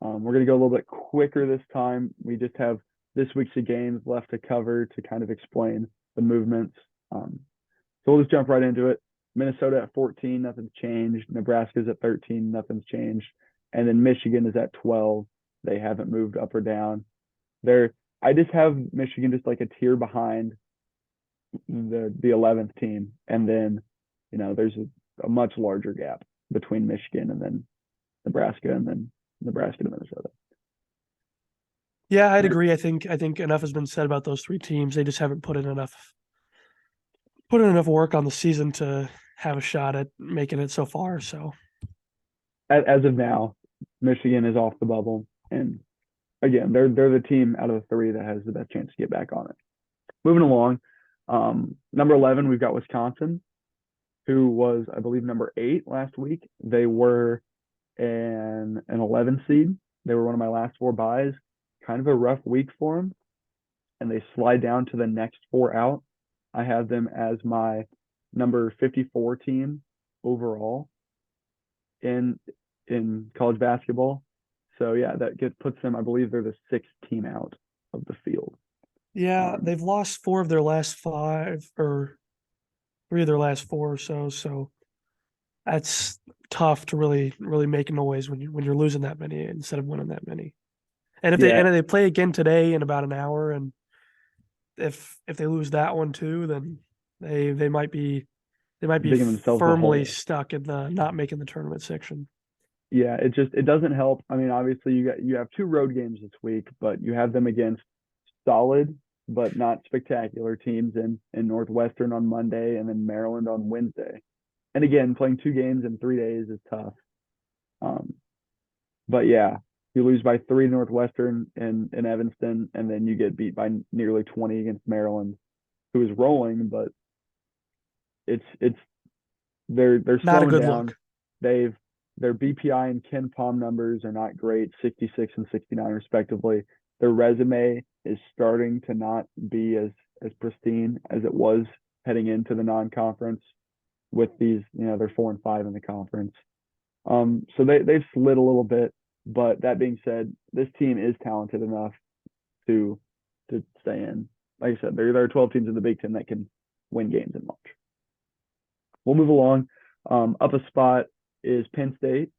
We're gonna go a little bit quicker this time. We just have this week's of games left to cover to kind of explain the movements. So we'll just jump right into it. Minnesota at 14, nothing's changed. Nebraska's at 13, nothing's changed. And then Michigan is at 12. They haven't moved up or down. I just have Michigan just like a tier behind the 11th team, and then there's a much larger gap between Michigan and then Nebraska, and then Nebraska to Minnesota.
Yeah, I'd agree. I think enough has been said about those 3 teams. They just haven't put in enough work on the season to have a shot at making it so far. So
as of now, Michigan is off the bubble, and again, they're the team out of the 3 that has the best chance to get back on it. Moving along, number 11, we've got Wisconsin, who was, I believe, number 8 last week. They were an 11 seed. They were one of my last 4 buys. Kind of a rough week for them, and they slide down to the next 4 out. I have them as my number 54 team overall in college basketball. So yeah, that puts them, I believe they're the 6th team out of the field.
Yeah, they've lost 4 of their last 5, or 3 of their last 4 or so. So that's tough to really make noise when you're losing that many instead of winning that many. And if they play again today in about an hour, and if they lose that one too, then they might be firmly stuck in the not making the tournament section.
Yeah, it doesn't help. I mean, obviously you have 2 road games this week, but you have them against solid but not spectacular teams in Northwestern on Monday, and then Maryland on Wednesday. And again, playing 2 games in 3 days is tough. But yeah, you lose by 3 to Northwestern in Evanston, and then you get beat by nearly 20 against Maryland, who is rolling, but they're
not a good
down.
Look.
Their BPI and Ken Palm numbers are not great, 66 and 69 respectively. Their resume is starting to not be as pristine as it was heading into the non-conference with these, they're 4 and 5 in the conference. So they've slid a little bit, but that being said, this team is talented enough to stay in. Like I said, there are 12 teams in the Big Ten that can win games in March. We'll move along. Up a spot is Penn State.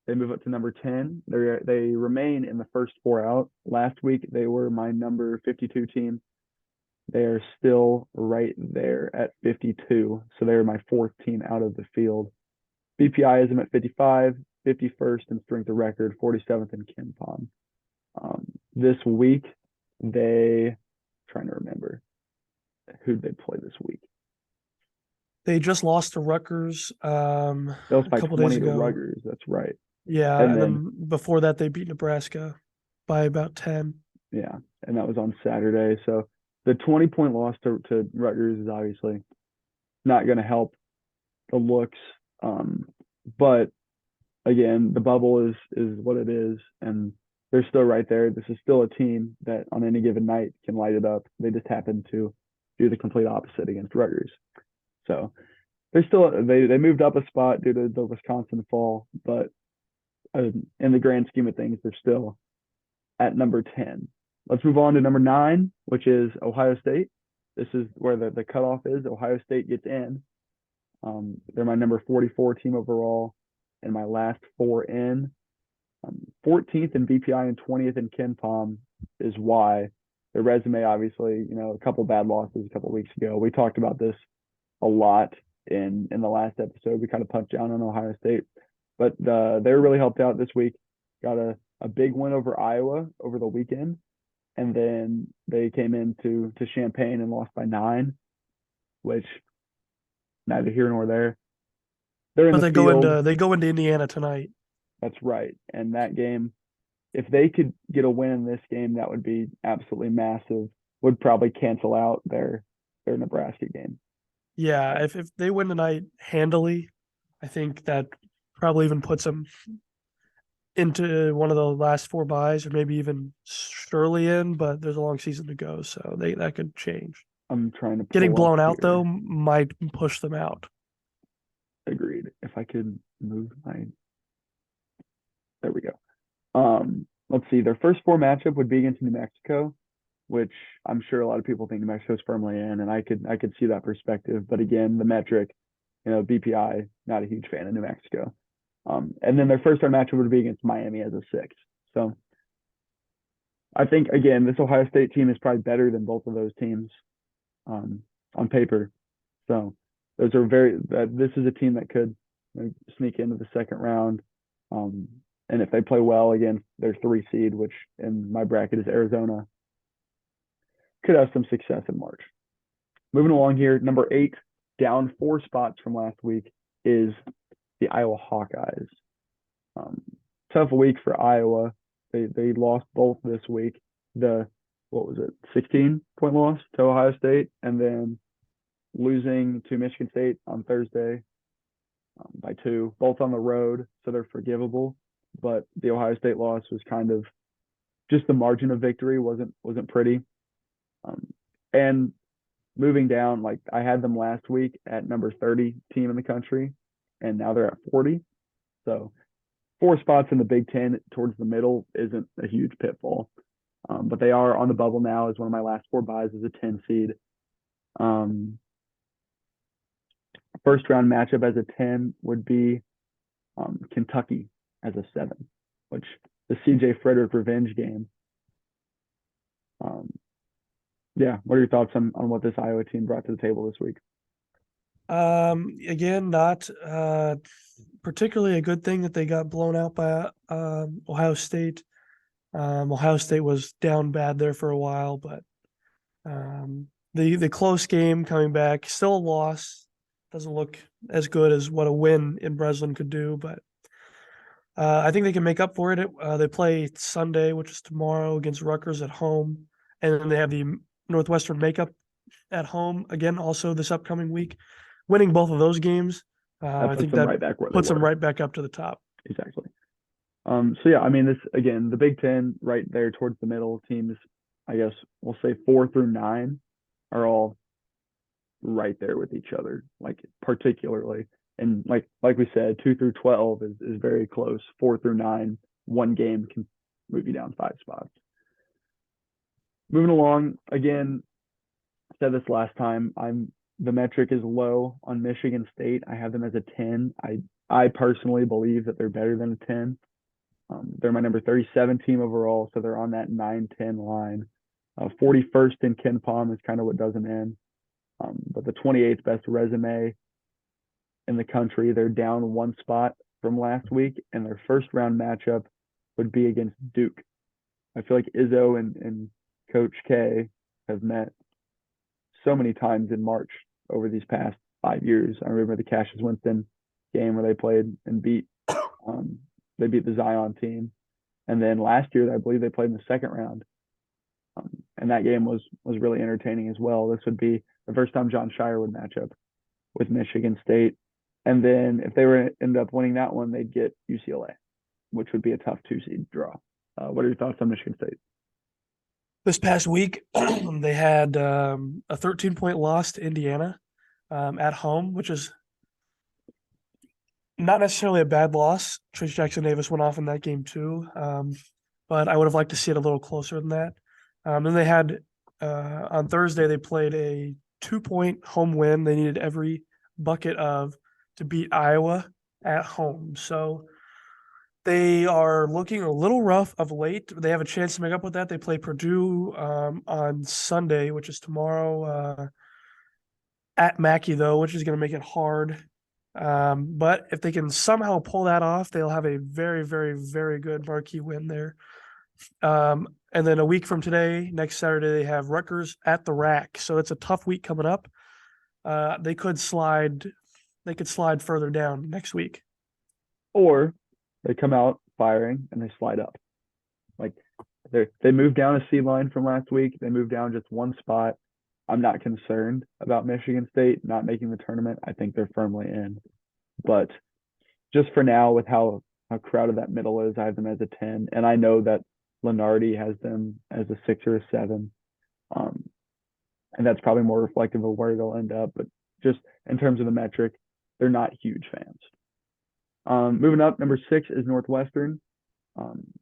They move up to number 10. They remain in the first 4 out. Last week, they were my number 52 team. They are still right there at 52. So they're my 4th team out of the field. BPI has them at 55, 51st in strength of record, 47th in Ken Palm. This week, trying to remember who they play this week.
They just lost to Rutgers
They lost
a
by
couple
20
days
to
ago.
Rutgers. That's right.
Yeah,
And
and
then
then before that they beat Nebraska by about 10.
yeah, and that was on Saturday. So the 20-point loss to Rutgers is obviously not going to help the looks. But again, the bubble is what it is, and they're still right there. This is still a team that on any given night can light it up. They just happen to do the complete opposite against Rutgers. So they moved up a spot due to the Wisconsin fall, but in the grand scheme of things, they're still at number 10. Let's move on to number 9, which is Ohio State. This is where the cutoff is. Ohio State gets in. They're my number 44 team overall, and my last 4 in. 14th in BPI and 20th in Ken Palm is why. Their resume, obviously, a couple bad losses a couple weeks ago. We talked about this a lot in the last episode. We kind of punched down on Ohio State, but they were really helped out this week. Got a big win over Iowa over the weekend, and then they came into Champaign and lost by 9, which neither here nor there. They're in
But
the field.
they go into Indiana tonight.
That's right. And that game, if they could get a win in this game, that would be absolutely massive. Would probably cancel out their Nebraska game.
Yeah, if they win tonight handily, I think that probably even puts them into one of the last 4 buys, or maybe even surely in. But there's a long season to go, so that could change.
I'm trying to
Getting
pull up
blown out
here.
though might push them out.
Agreed. If I could move there we go. Let's see. Their first 4 matchup would be against New Mexico, which I'm sure a lot of people think New Mexico's firmly in, and I could see that perspective. But again, the metric, BPI, not a huge fan of New Mexico. And then their first round matchup would be against Miami as a 6. So I think again, this Ohio State team is probably better than both of those teams on paper. So those are this is a team that could sneak into the second round. And if they play well against their 3 seed, which in my bracket is Arizona, could have some success in March. Moving along here, number 8, down 4 spots from last week, is the Iowa Hawkeyes. Tough week for Iowa. They lost both this week. The 16-point loss to Ohio State, and then losing to Michigan State on Thursday by 2, both on the road, so they're forgivable. But the Ohio State loss was kind of just the margin of victory wasn't pretty. And moving down, like I had them last week at number 30 team in the country, and now they're at 40. So 4 spots in the Big Ten towards the middle isn't a huge pitfall. But they are on the bubble now as one of my last 4 buys as a 10 seed. First round matchup as a 10 would be Kentucky as a 7, which the CJ Frederick revenge game. Yeah, what are your thoughts on what this Iowa team brought to the table this week?
Again, not particularly a good thing that they got blown out by Ohio State. Ohio State was down bad there for a while, but the close game coming back, still a loss. Doesn't look as good as what a win in Breslin could do, but I think they can make up for it. They play Sunday, which is tomorrow, against Rutgers at home, and then they have the Northwestern makeup at home again, also this upcoming week. Winning both of those games, I think that
right back where
puts
they
them
were.
right back up to the top.
Exactly. So yeah, I mean, this again, the Big Ten right there towards the middle teams, I guess we'll say 4 through 9 are all right there with each other, like particularly. And like we said, 2 through 12 is very close. 4 through 9, one game can move you down 5 spots. Moving along, again, I said this last time, the metric is low on Michigan State. I have them as a 10. I personally believe that they're better than a 10. They're my number 37 team overall, so they're on that 9-10 line. 41st in Ken Palm is kind of what doesn't end. But the 28th best resume. in the country. They're down one spot from last week, and their first round matchup would be against Duke. I feel like Izzo and Coach K have met so many times in March over these past 5 years. I remember the Cassius Winston game where they played and they beat the Zion team. And then last year, I believe they played in the second round. And that game was really entertaining as well. This would be the first time John Shire would match up with Michigan State. And then if they were end up winning that one, they'd get UCLA, which would be a tough 2-seed draw. What are your thoughts on Michigan State?
This past week, they had a 13-point loss to Indiana at home, which is not necessarily a bad loss. Trace Jackson Davis went off in that game too, but I would have liked to see it a little closer than that. Then they had on Thursday they played a 2-point home win. They needed every bucket to beat Iowa at home. So they are looking a little rough of late. They have a chance to make up with that. They play Purdue on Sunday, which is tomorrow at Mackey, though, which is going to make it hard. But if they can somehow pull that off, they'll have a very, very, very good marquee win there. And then a week from today, next Saturday, they have Rutgers at the Rack. So it's a tough week coming up. They could slide further down next week.
Or they come out firing and they slide up. Like they moved down a seed line from last week. They moved down just one spot. I'm not concerned about Michigan State not making the tournament. I think they're firmly in. But just for now, with how crowded that middle is, I have them as a 10. And I know that Lenardi has them as a 6 or a 7. And that's probably more reflective of where they'll end up. But just in terms of the metric, they're not huge fans. Moving up, number 6 is Northwestern.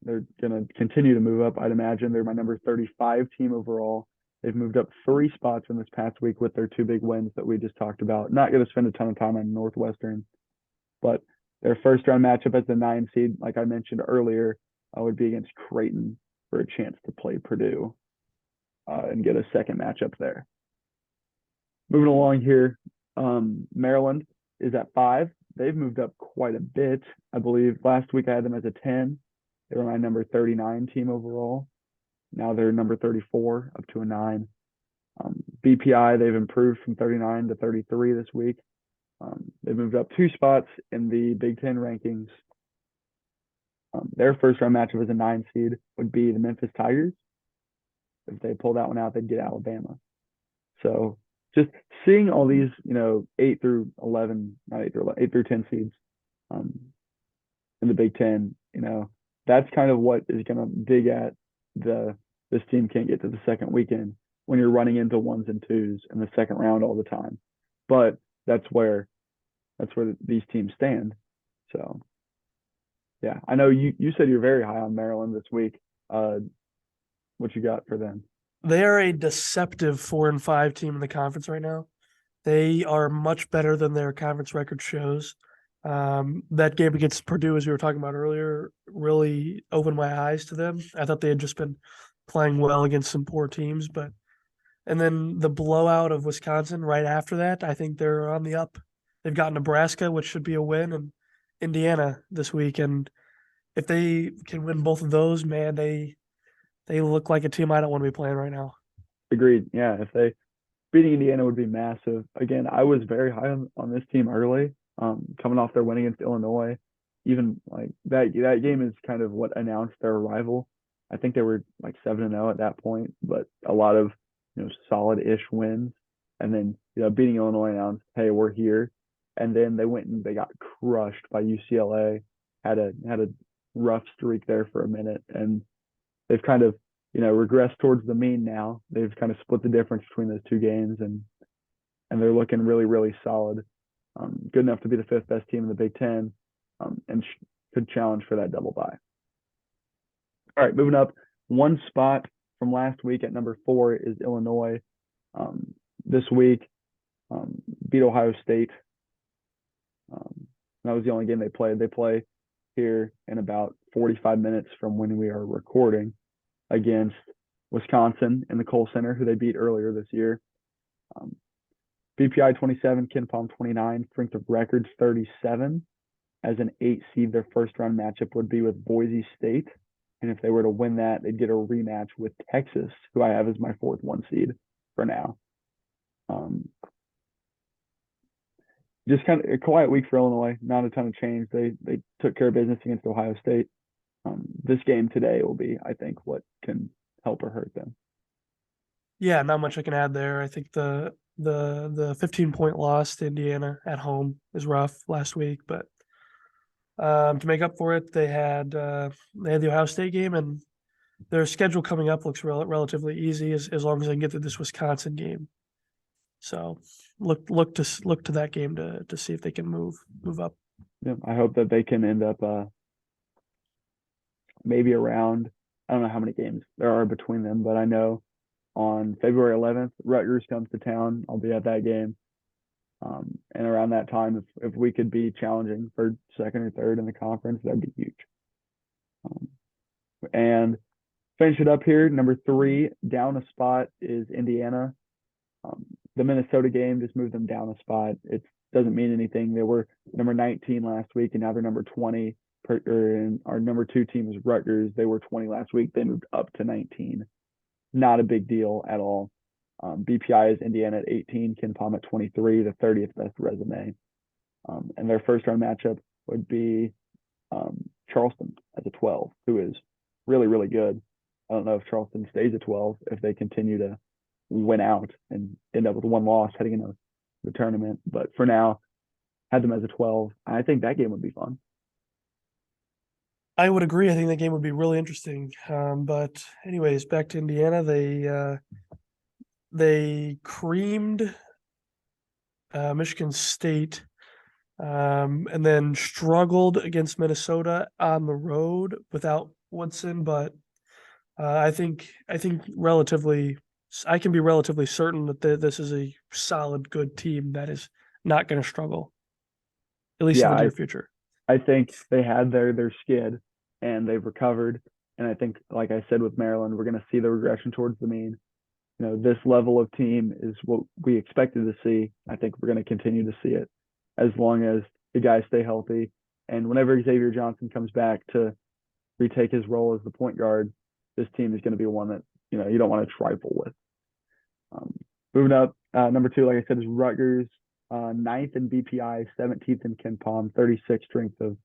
They're going to continue to move up, I'd imagine. They're my number 35 team overall. They've moved up 3 spots in this past week with their 2 big wins that we just talked about. Not going to spend a ton of time on Northwestern, but their first round matchup as the 9 seed, like I mentioned earlier, would be against Creighton for a chance to play Purdue and get a second matchup there. Moving along here, Maryland is at 5. They've moved up quite a bit. I believe last week I had them as a 10. They were my number 39 team overall. Now they're number 34, up to a 9. BPI, they've improved from 39 to 33 this week. They've moved up 2 spots in the Big Ten rankings. Their first round matchup as a 9 seed would be the Memphis Tigers. If they pull that one out, they'd get Alabama. So just seeing all these, 8 through 11, not 8 through 11, 8 through 10 seeds in the Big Ten, that's kind of what is going to dig at this team can't get to the second weekend when you're running into 1s and 2s in the second round all the time. But that's where these teams stand. So yeah, I know you said you're very high on Maryland this week. What you got for them?
They are a deceptive 4-5 team in the conference right now. They are much better than their conference record shows. That game against Purdue, as we were talking about earlier, really opened my eyes to them. I thought they had just been playing well against some poor teams, and then the blowout of Wisconsin right after that, I think they're on the up. They've got Nebraska, which should be a win, and Indiana this week. And if they can win both of those, man, they look like a team I don't want to be playing right now.
Agreed. Yeah, if they beating Indiana would be massive. Again, I was very high on this team early, coming off their win against Illinois. Even like that game is kind of what announced their arrival. I think they were like 7-0 at that point, but a lot of solid-ish wins. And then beating Illinois announced, hey, we're here. And then they went and they got crushed by UCLA. Had a rough streak there for a minute, and they've kind of regressed towards the mean now. They've kind of split the difference between those 2 games, and they're looking really, really solid. Good enough to be the 5th best team in the Big Ten, and could challenge for that double bye. All right, moving up 1 spot from last week at number 4 is Illinois. This week, beat Ohio State. That was the only game they played. They play here in about 45 minutes from when we are recording against Wisconsin in the Kohl Center, who they beat earlier this year. BPI 27, Ken Palm 29, strength of record 37. As an 8 seed, their first round matchup would be with Boise State. And if they were to win that, they'd get a rematch with Texas, who I have as my fourth 1 seed for now. Just kind of a quiet week for Illinois. Not a ton of change. They took care of business against Ohio State. This game today will be, I think, what can help or hurt them.
Yeah, not much I can add there. I think the 15-point loss to Indiana at home is rough last week, but to make up for it, they had the Ohio State game, and their schedule coming up looks relatively easy as long as they can get through this Wisconsin game. So look to that game to see if they can move up.
Yeah, I hope that they can end up maybe around, I don't know how many games there are between them, but I know on February 11th, Rutgers comes to town. I'll be at that game. And around that time, if we could be challenging for second or third in the conference, that'd be huge. And finish it up here, number 3, down a spot is Indiana. The Minnesota game just moved them down a spot. It doesn't mean anything. They were number 19 last week, and now they're number 20. And our number 2 team is Rutgers. They were 20 last week. They moved up to 19. Not a big deal at all. BPI is Indiana at 18, Ken Palm at 23, the 30th best resume. And their first round matchup would be Charleston at the 12, who is really, really good. I don't know if Charleston stays at 12 if they continue to win out and end up with 1 loss heading into the tournament. But for now, had them as a 12. I think that game would be fun.
I would agree. I think that game would be really interesting. But anyways, back to Indiana. They creamed Michigan State, and then struggled against Minnesota on the road without Woodson. But I think relatively, I can be relatively certain that this is a solid, good team that is not going to struggle, at least in the near future.
I think they had their skid and they've recovered. And I think, like I said with Maryland, we're going to see the regression towards the mean. You know, this level of team is what we expected to see. I think we're going to continue to see it as long as the guys stay healthy. And whenever Xavier Johnson comes back to retake his role as the point guard, this team is going to be one that, you know, you don't want to trifle with. Moving up, number 2, like I said, is Rutgers, 9th in BPI, 17th in Ken Palm, 36 strength of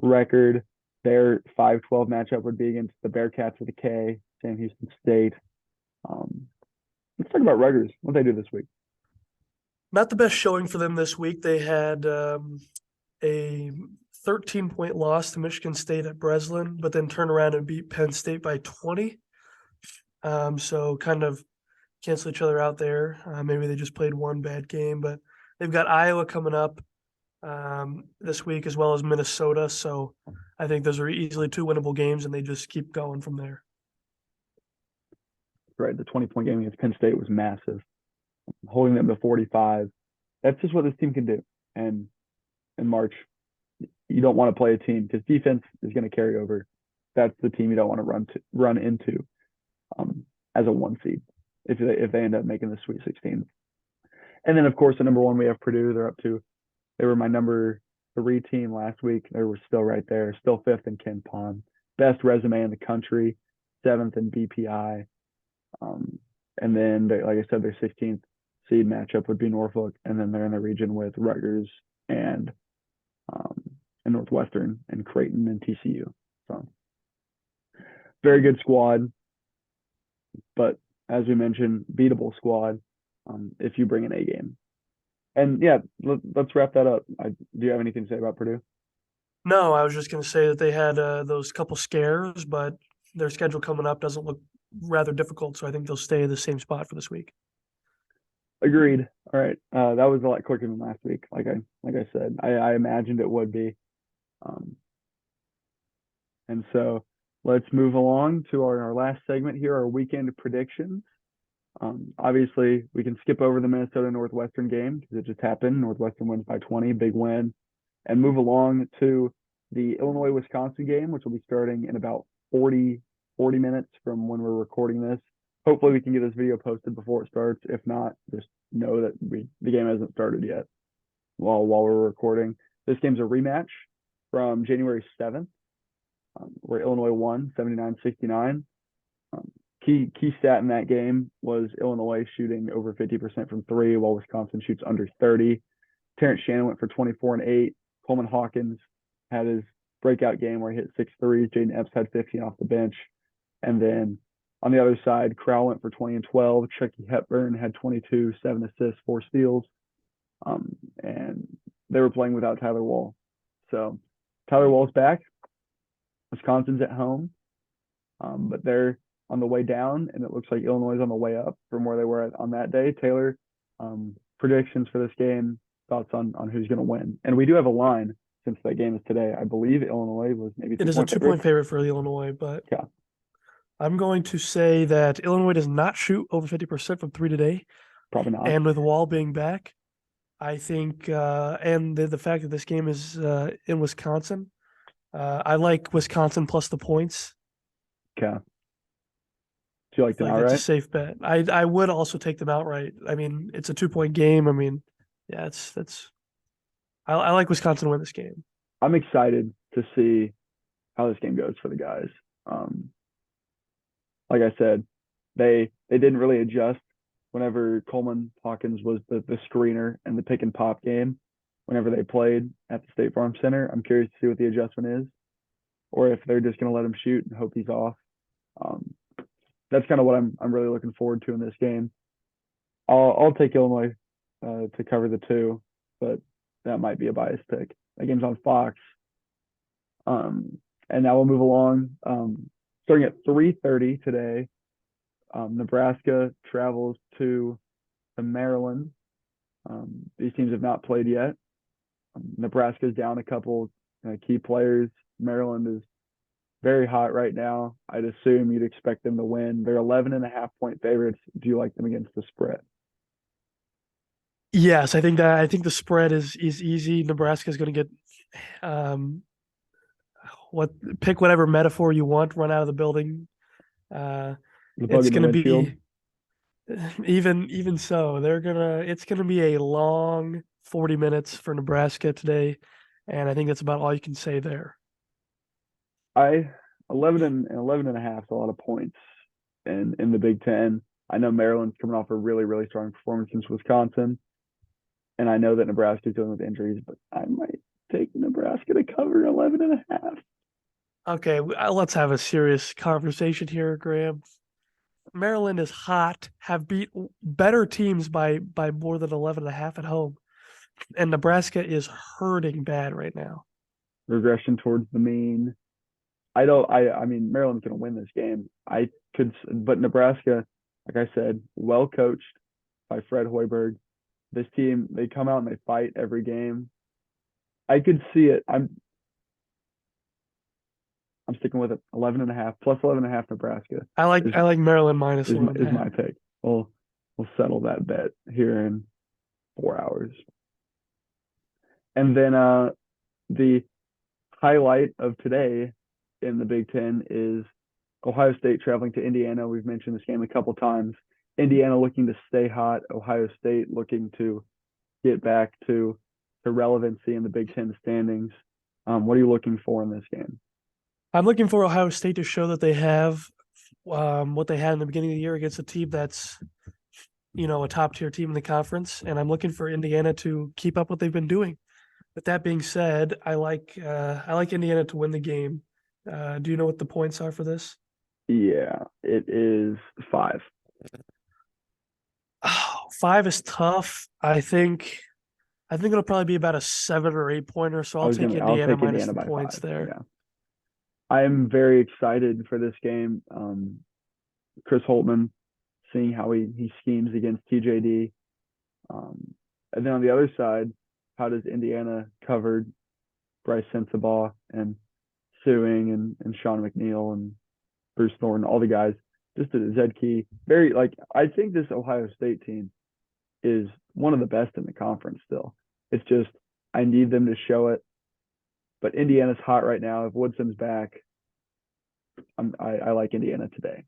record. Their 5-12 matchup would be against the Bearcats with a K, Sam Houston State. Let's talk about Rutgers. What they do this week?
Not the best showing for them this week. They had a 13-point loss to Michigan State at Breslin, but then turned around and beat Penn State by 20. So kind of cancel each other out there. Maybe they just played one bad game, but they've got Iowa coming up this week as well as Minnesota. So I think those are easily 2 winnable games, and they just keep going from there.
Right, the 20-point game against Penn State was massive. Holding them to 45. That's just what this team can do. And in March, you don't want to play a team because defense is going to carry over. That's the team you don't want to run into as a 1 seed if they end up making the Sweet 16. And then, of course, the number 1, we have Purdue. They were my number 3 team last week. They were still right there, still 5th in Ken Palm. Best resume in the country, 7th in BPI. And then, like I said, their 16th seed matchup would be Norfolk, and then they're in the region with Rutgers and Northwestern and Creighton and TCU. So, very good squad, but as we mentioned, beatable squad if you bring an A game. And yeah, let's wrap that up. Do you have anything to say about Purdue?
No, I was just going to say that they had those couple scares, but their schedule coming up doesn't look rather difficult, so I think they'll stay in the same spot for this week.
Agreed. All right, that was a lot quicker than last week. Like I said, I imagined it would be. And so let's move along to our last segment here, our weekend predictions. Obviously, we can skip over the Minnesota Northwestern game because it just happened. Northwestern wins by 20, big win, and move along to the Illinois-Wisconsin game, which will be starting in about 40 minutes from when we're recording this. hopefully we can get this video posted before it starts. If not, just know that the game hasn't started yet while we're recording. This game's a rematch from January 7th, where Illinois won 79-69. Key stat in that game was Illinois shooting over 50% from three, while Wisconsin shoots under 30. Terrence Shannon went for 24 and 8. Coleman Hawkins had his breakout game where he hit 6 threes. Jaden Epps had 15 off the bench. And then on the other side, Crowell went for 20 and 12. Chucky Hepburn had 22, 7 assists, 4 steals. And they were playing without Tyler Wall. So Tyler Wall's back. Wisconsin's at home. But they're on the way down, and it looks like Illinois is on the way up from where they were on that day. Taylor, predictions for this game, thoughts on who's going to win. And we do have a line since that game is today. I believe Illinois was maybe
It is a 2-point favorite for the Illinois, but
yeah.
I'm going to say that Illinois does not shoot over 50% from three today.
Probably not.
And with Wall being back, I think, and the fact that this game is in Wisconsin, I like Wisconsin plus the points.
Okay. Do you like them
Like
outright?
that's a safe bet. I would also take them outright. I mean, it's a 2-point game. I mean, yeah, I like Wisconsin to win this game.
I'm excited to see how this game goes for the guys. Like I said, they didn't really adjust whenever Coleman Hawkins was the screener and the pick and pop game. Whenever they played at the State Farm Center, I'm curious to see what the adjustment is, or if they're just going to let him shoot and hope he's off. That's kind of what I'm really looking forward to in this game. I'll take Illinois to cover the 2, but that might be a biased pick. That game's on Fox. And now we'll move along. Starting at 3:30 today, Nebraska travels to Maryland. These teams have not played yet. Nebraska's down a couple key players. Maryland is very hot right now. I'd assume you'd expect them to win. They're 11.5-point favorites. Do you like them against the spread?
Yes, I think the spread is easy. Nebraska's going to get pick whatever metaphor you want, run out of the building. It's going to be even so. It's going to be a long 40 minutes for Nebraska today, and I think that's about all you can say there.
11 and a half is a lot of points in the Big Ten. I know Maryland's coming off a really, really strong performance against Wisconsin. And I know that Nebraska's dealing with injuries, but I might take Nebraska to cover 11 and a half.
Okay, let's have a serious conversation here, Graham. Maryland is hot, have beat better teams by more than 11 and a half at home. And Nebraska is hurting bad right now.
Regression towards the mean. I mean, Maryland's going to win this game. But Nebraska, like I said, well coached by Fred Hoiberg. This team, they come out and they fight every game. I could see it. I'm sticking with it. 11 and a half plus 11 and a half Nebraska.
I like Maryland minus
is my pick. We'll settle that bet here in 4 hours. And then the highlight of today in the Big Ten is Ohio State traveling to Indiana. We've mentioned this game a couple times. Indiana looking to stay hot. Ohio State looking to get back to relevancy in the Big Ten standings. What are you looking for in this game?
I'm looking for Ohio State to show that they have what they had in the beginning of the year against a team that's, a top tier team in the conference. And I'm looking for Indiana to keep up what they've been doing. With that being said, I like Indiana to win the game. Do you know what the points are for this?
Yeah, it is 5.
Oh, 5 is tough. I think it'll probably be about a 7 or 8 pointer. So I'll take Indiana minus the points 5. There.
Yeah. I'm very excited for this game. Chris Holtman, seeing how he schemes against TJD. And then on the other side, how does Indiana cover Bryce Sensabaugh and Suing and Sean McNeil and Bruce Thornton, all the guys? Just a Zed Key. I think this Ohio State team is one of the best in the conference still. It's just, I need them to show it. But Indiana's hot right now. If Woodson's back, I like Indiana today.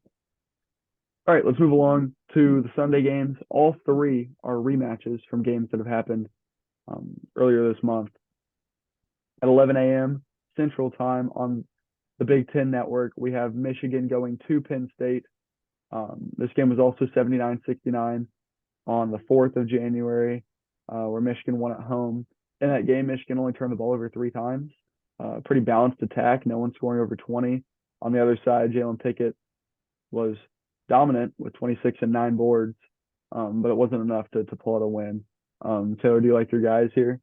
All right, let's move along to the Sunday games. All three are rematches from games that have happened earlier this month. At 11 a.m. Central Time on the Big Ten Network, we have Michigan going to Penn State. This game was also 79-69 on the 4th of January, where Michigan won at home. In that game, Michigan only turned the ball over 3 times. Pretty balanced attack, no one scoring over 20. On the other side, Jalen Pickett was dominant with 26 and 9 boards, but it wasn't enough to pull out a win. Taylor, do you like your guys here?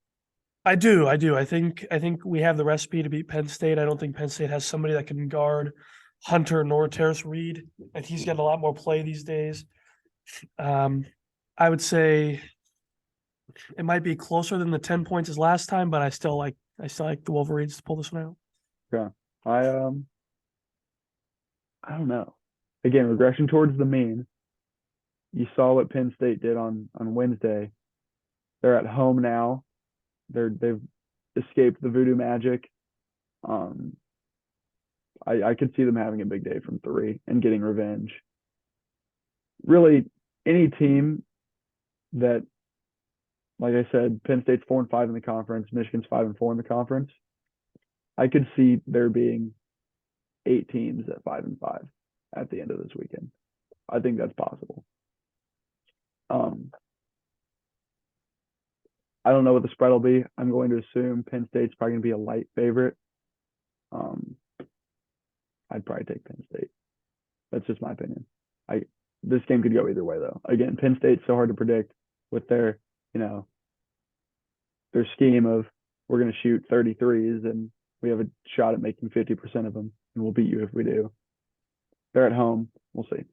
I do. I think we have the recipe to beat Penn State. I don't think Penn State has somebody that can guard Hunter nor Terrace Reed, and he's getting a lot more play these days. I would say it might be closer than the 10 points as last time, but I still like the Wolverines to pull this one out.
Yeah. I don't know. Again, regression towards the mean. You saw what Penn State did on Wednesday. They're at home now. They've escaped the voodoo magic. I could see them having a big day from 3 and getting revenge. Really, any team that, like I said, Penn State's 4-5 in the conference, Michigan's 5-4 in the conference. I could see there being 8 teams at 5-5 at the end of this weekend. I think that's possible. I don't know what the spread will be. I'm going to assume Penn State's probably going to be a light favorite. I'd probably take Penn State. That's just my opinion. This game could go either way though. Again, Penn State's so hard to predict with their scheme of we're going to shoot 33s and we have a shot at making 50% of them and we'll beat you if we do. They're at home. We'll see.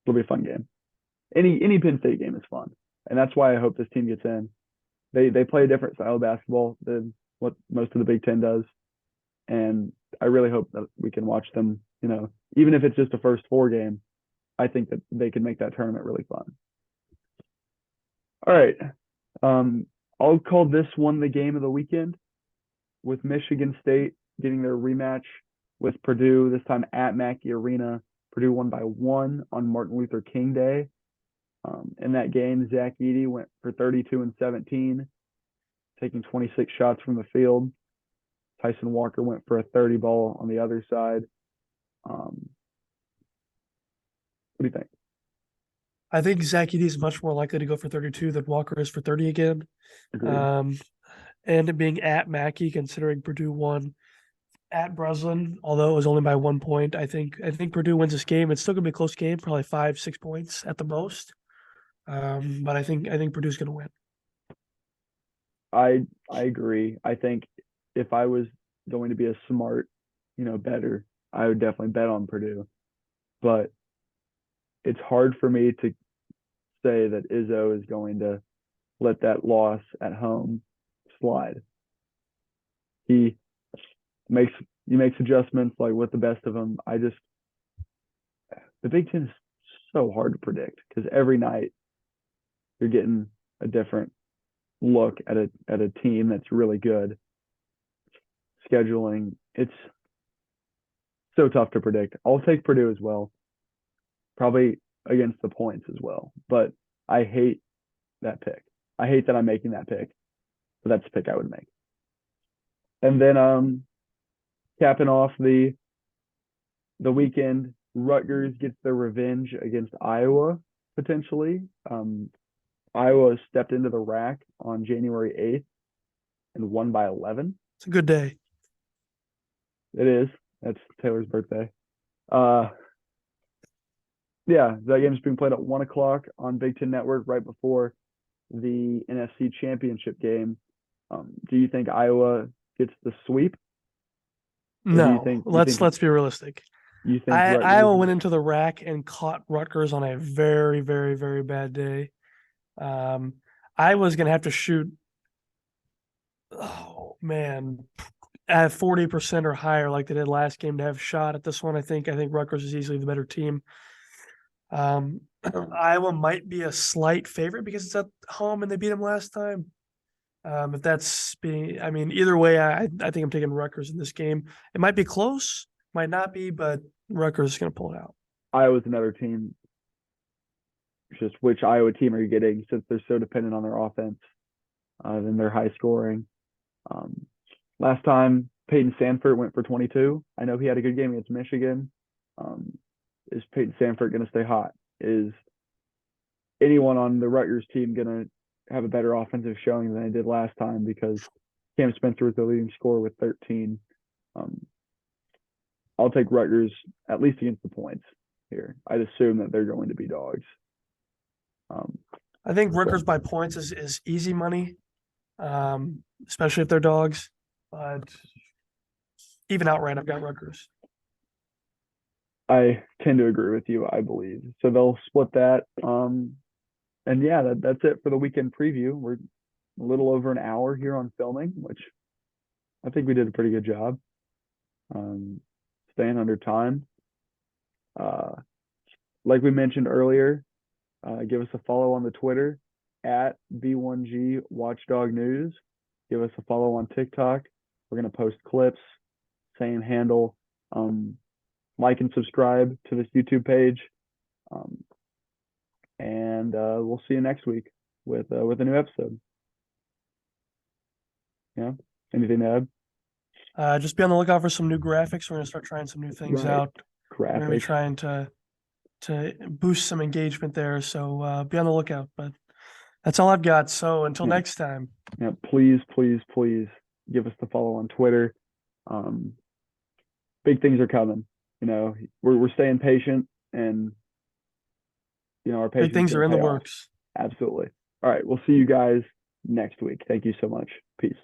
It'll be a fun game. Any Penn State game is fun. And that's why I hope this team gets in. They play a different style of basketball than what most of the Big Ten does. And I really hope that we can watch them, even if it's just a first 4 game, I think that they can make that tournament really fun. All right. I'll call this one the game of the weekend with Michigan State getting their rematch with Purdue, this time at Mackey Arena. Purdue won by 1 on Martin Luther King Day. In that game, Zach Edey went for 32 and 17, taking 26 shots from the field. Tyson Walker went for a 30 ball on the other side. What do you think?
I think Zach Edey is much more likely to go for 32 than Walker is for 30 again.
Agreed.
And it being at Mackey, considering Purdue won at Breslin, although it was only by 1 point, I think Purdue wins this game. It's still gonna be a close game, probably 5-6 points at the most. But I think Purdue's gonna win.
I agree. I think if I was going to be a smart, bettor, I would definitely bet on Purdue. But it's hard for me to say that Izzo is going to let that loss at home slide. He makes adjustments like with the best of them. The Big Ten is so hard to predict because every night you're getting a different look at a team that's really good. Scheduling, it's so tough to predict. I'll take Purdue as well, probably against the points as well. But I hate that pick. I hate that I'm making that pick, but that's the pick I would make. And then capping off the weekend, Rutgers gets their revenge against Iowa potentially. Iowa stepped into the rack on January 8th and won by 11.
It's a good day.
It is. That's Taylor's birthday. Yeah, that game's being played at 1 o'clock on Big Ten Network right before the NFC Championship game. Do you think Iowa gets the sweep?
No, let's be realistic.
You think
Iowa went into the rack and caught Rutgers on a very, very, very bad day. Iowa's gonna have to shoot. Oh man, at 40% or higher, like they did last game, to have a shot at this one. I think Rutgers is easily the better team. Iowa might be a slight favorite because it's at home and they beat them last time. If that's either way, I think I'm taking Rutgers in this game. It might be close, might not be, but Rutgers is going to pull it out.
Iowa's another team just which Iowa team are you getting since they're so dependent on their offense and their high scoring. Last time Peyton Sanford went for 22. I know he had a good game against Michigan. Is Peyton Sanford going to stay hot? Is anyone on the Rutgers team going to have a better offensive showing than they did last time? Because Cam Spencer was the leading scorer with 13. I'll take Rutgers at least against the points here. I'd assume that they're going to be dogs.
I think Rutgers by points is easy money, especially if they're dogs. But even outright, I've got Rutgers.
I tend to agree with you, I believe. So they'll split that. And yeah, that's it for the weekend preview. We're a little over an hour here on filming, which I think we did a pretty good job. Staying under time. Like we mentioned earlier, give us a follow on the Twitter at B1G Watchdog News. Give us a follow on TikTok. We're going to post clips, same handle. Like and subscribe to this YouTube page. And we'll see you next week with a new episode. Yeah. Anything to add?
Just be on the lookout for some new graphics. We're going to start trying some new things out. We're going to be trying to boost some engagement there. So be on the lookout. But that's all I've got. So until next time.
Yeah, please give us the follow on Twitter. Big things are coming. We're staying patient, and our patience.
Big things are in the works.
Absolutely. All right, we'll see you guys next week. Thank you so much. Peace.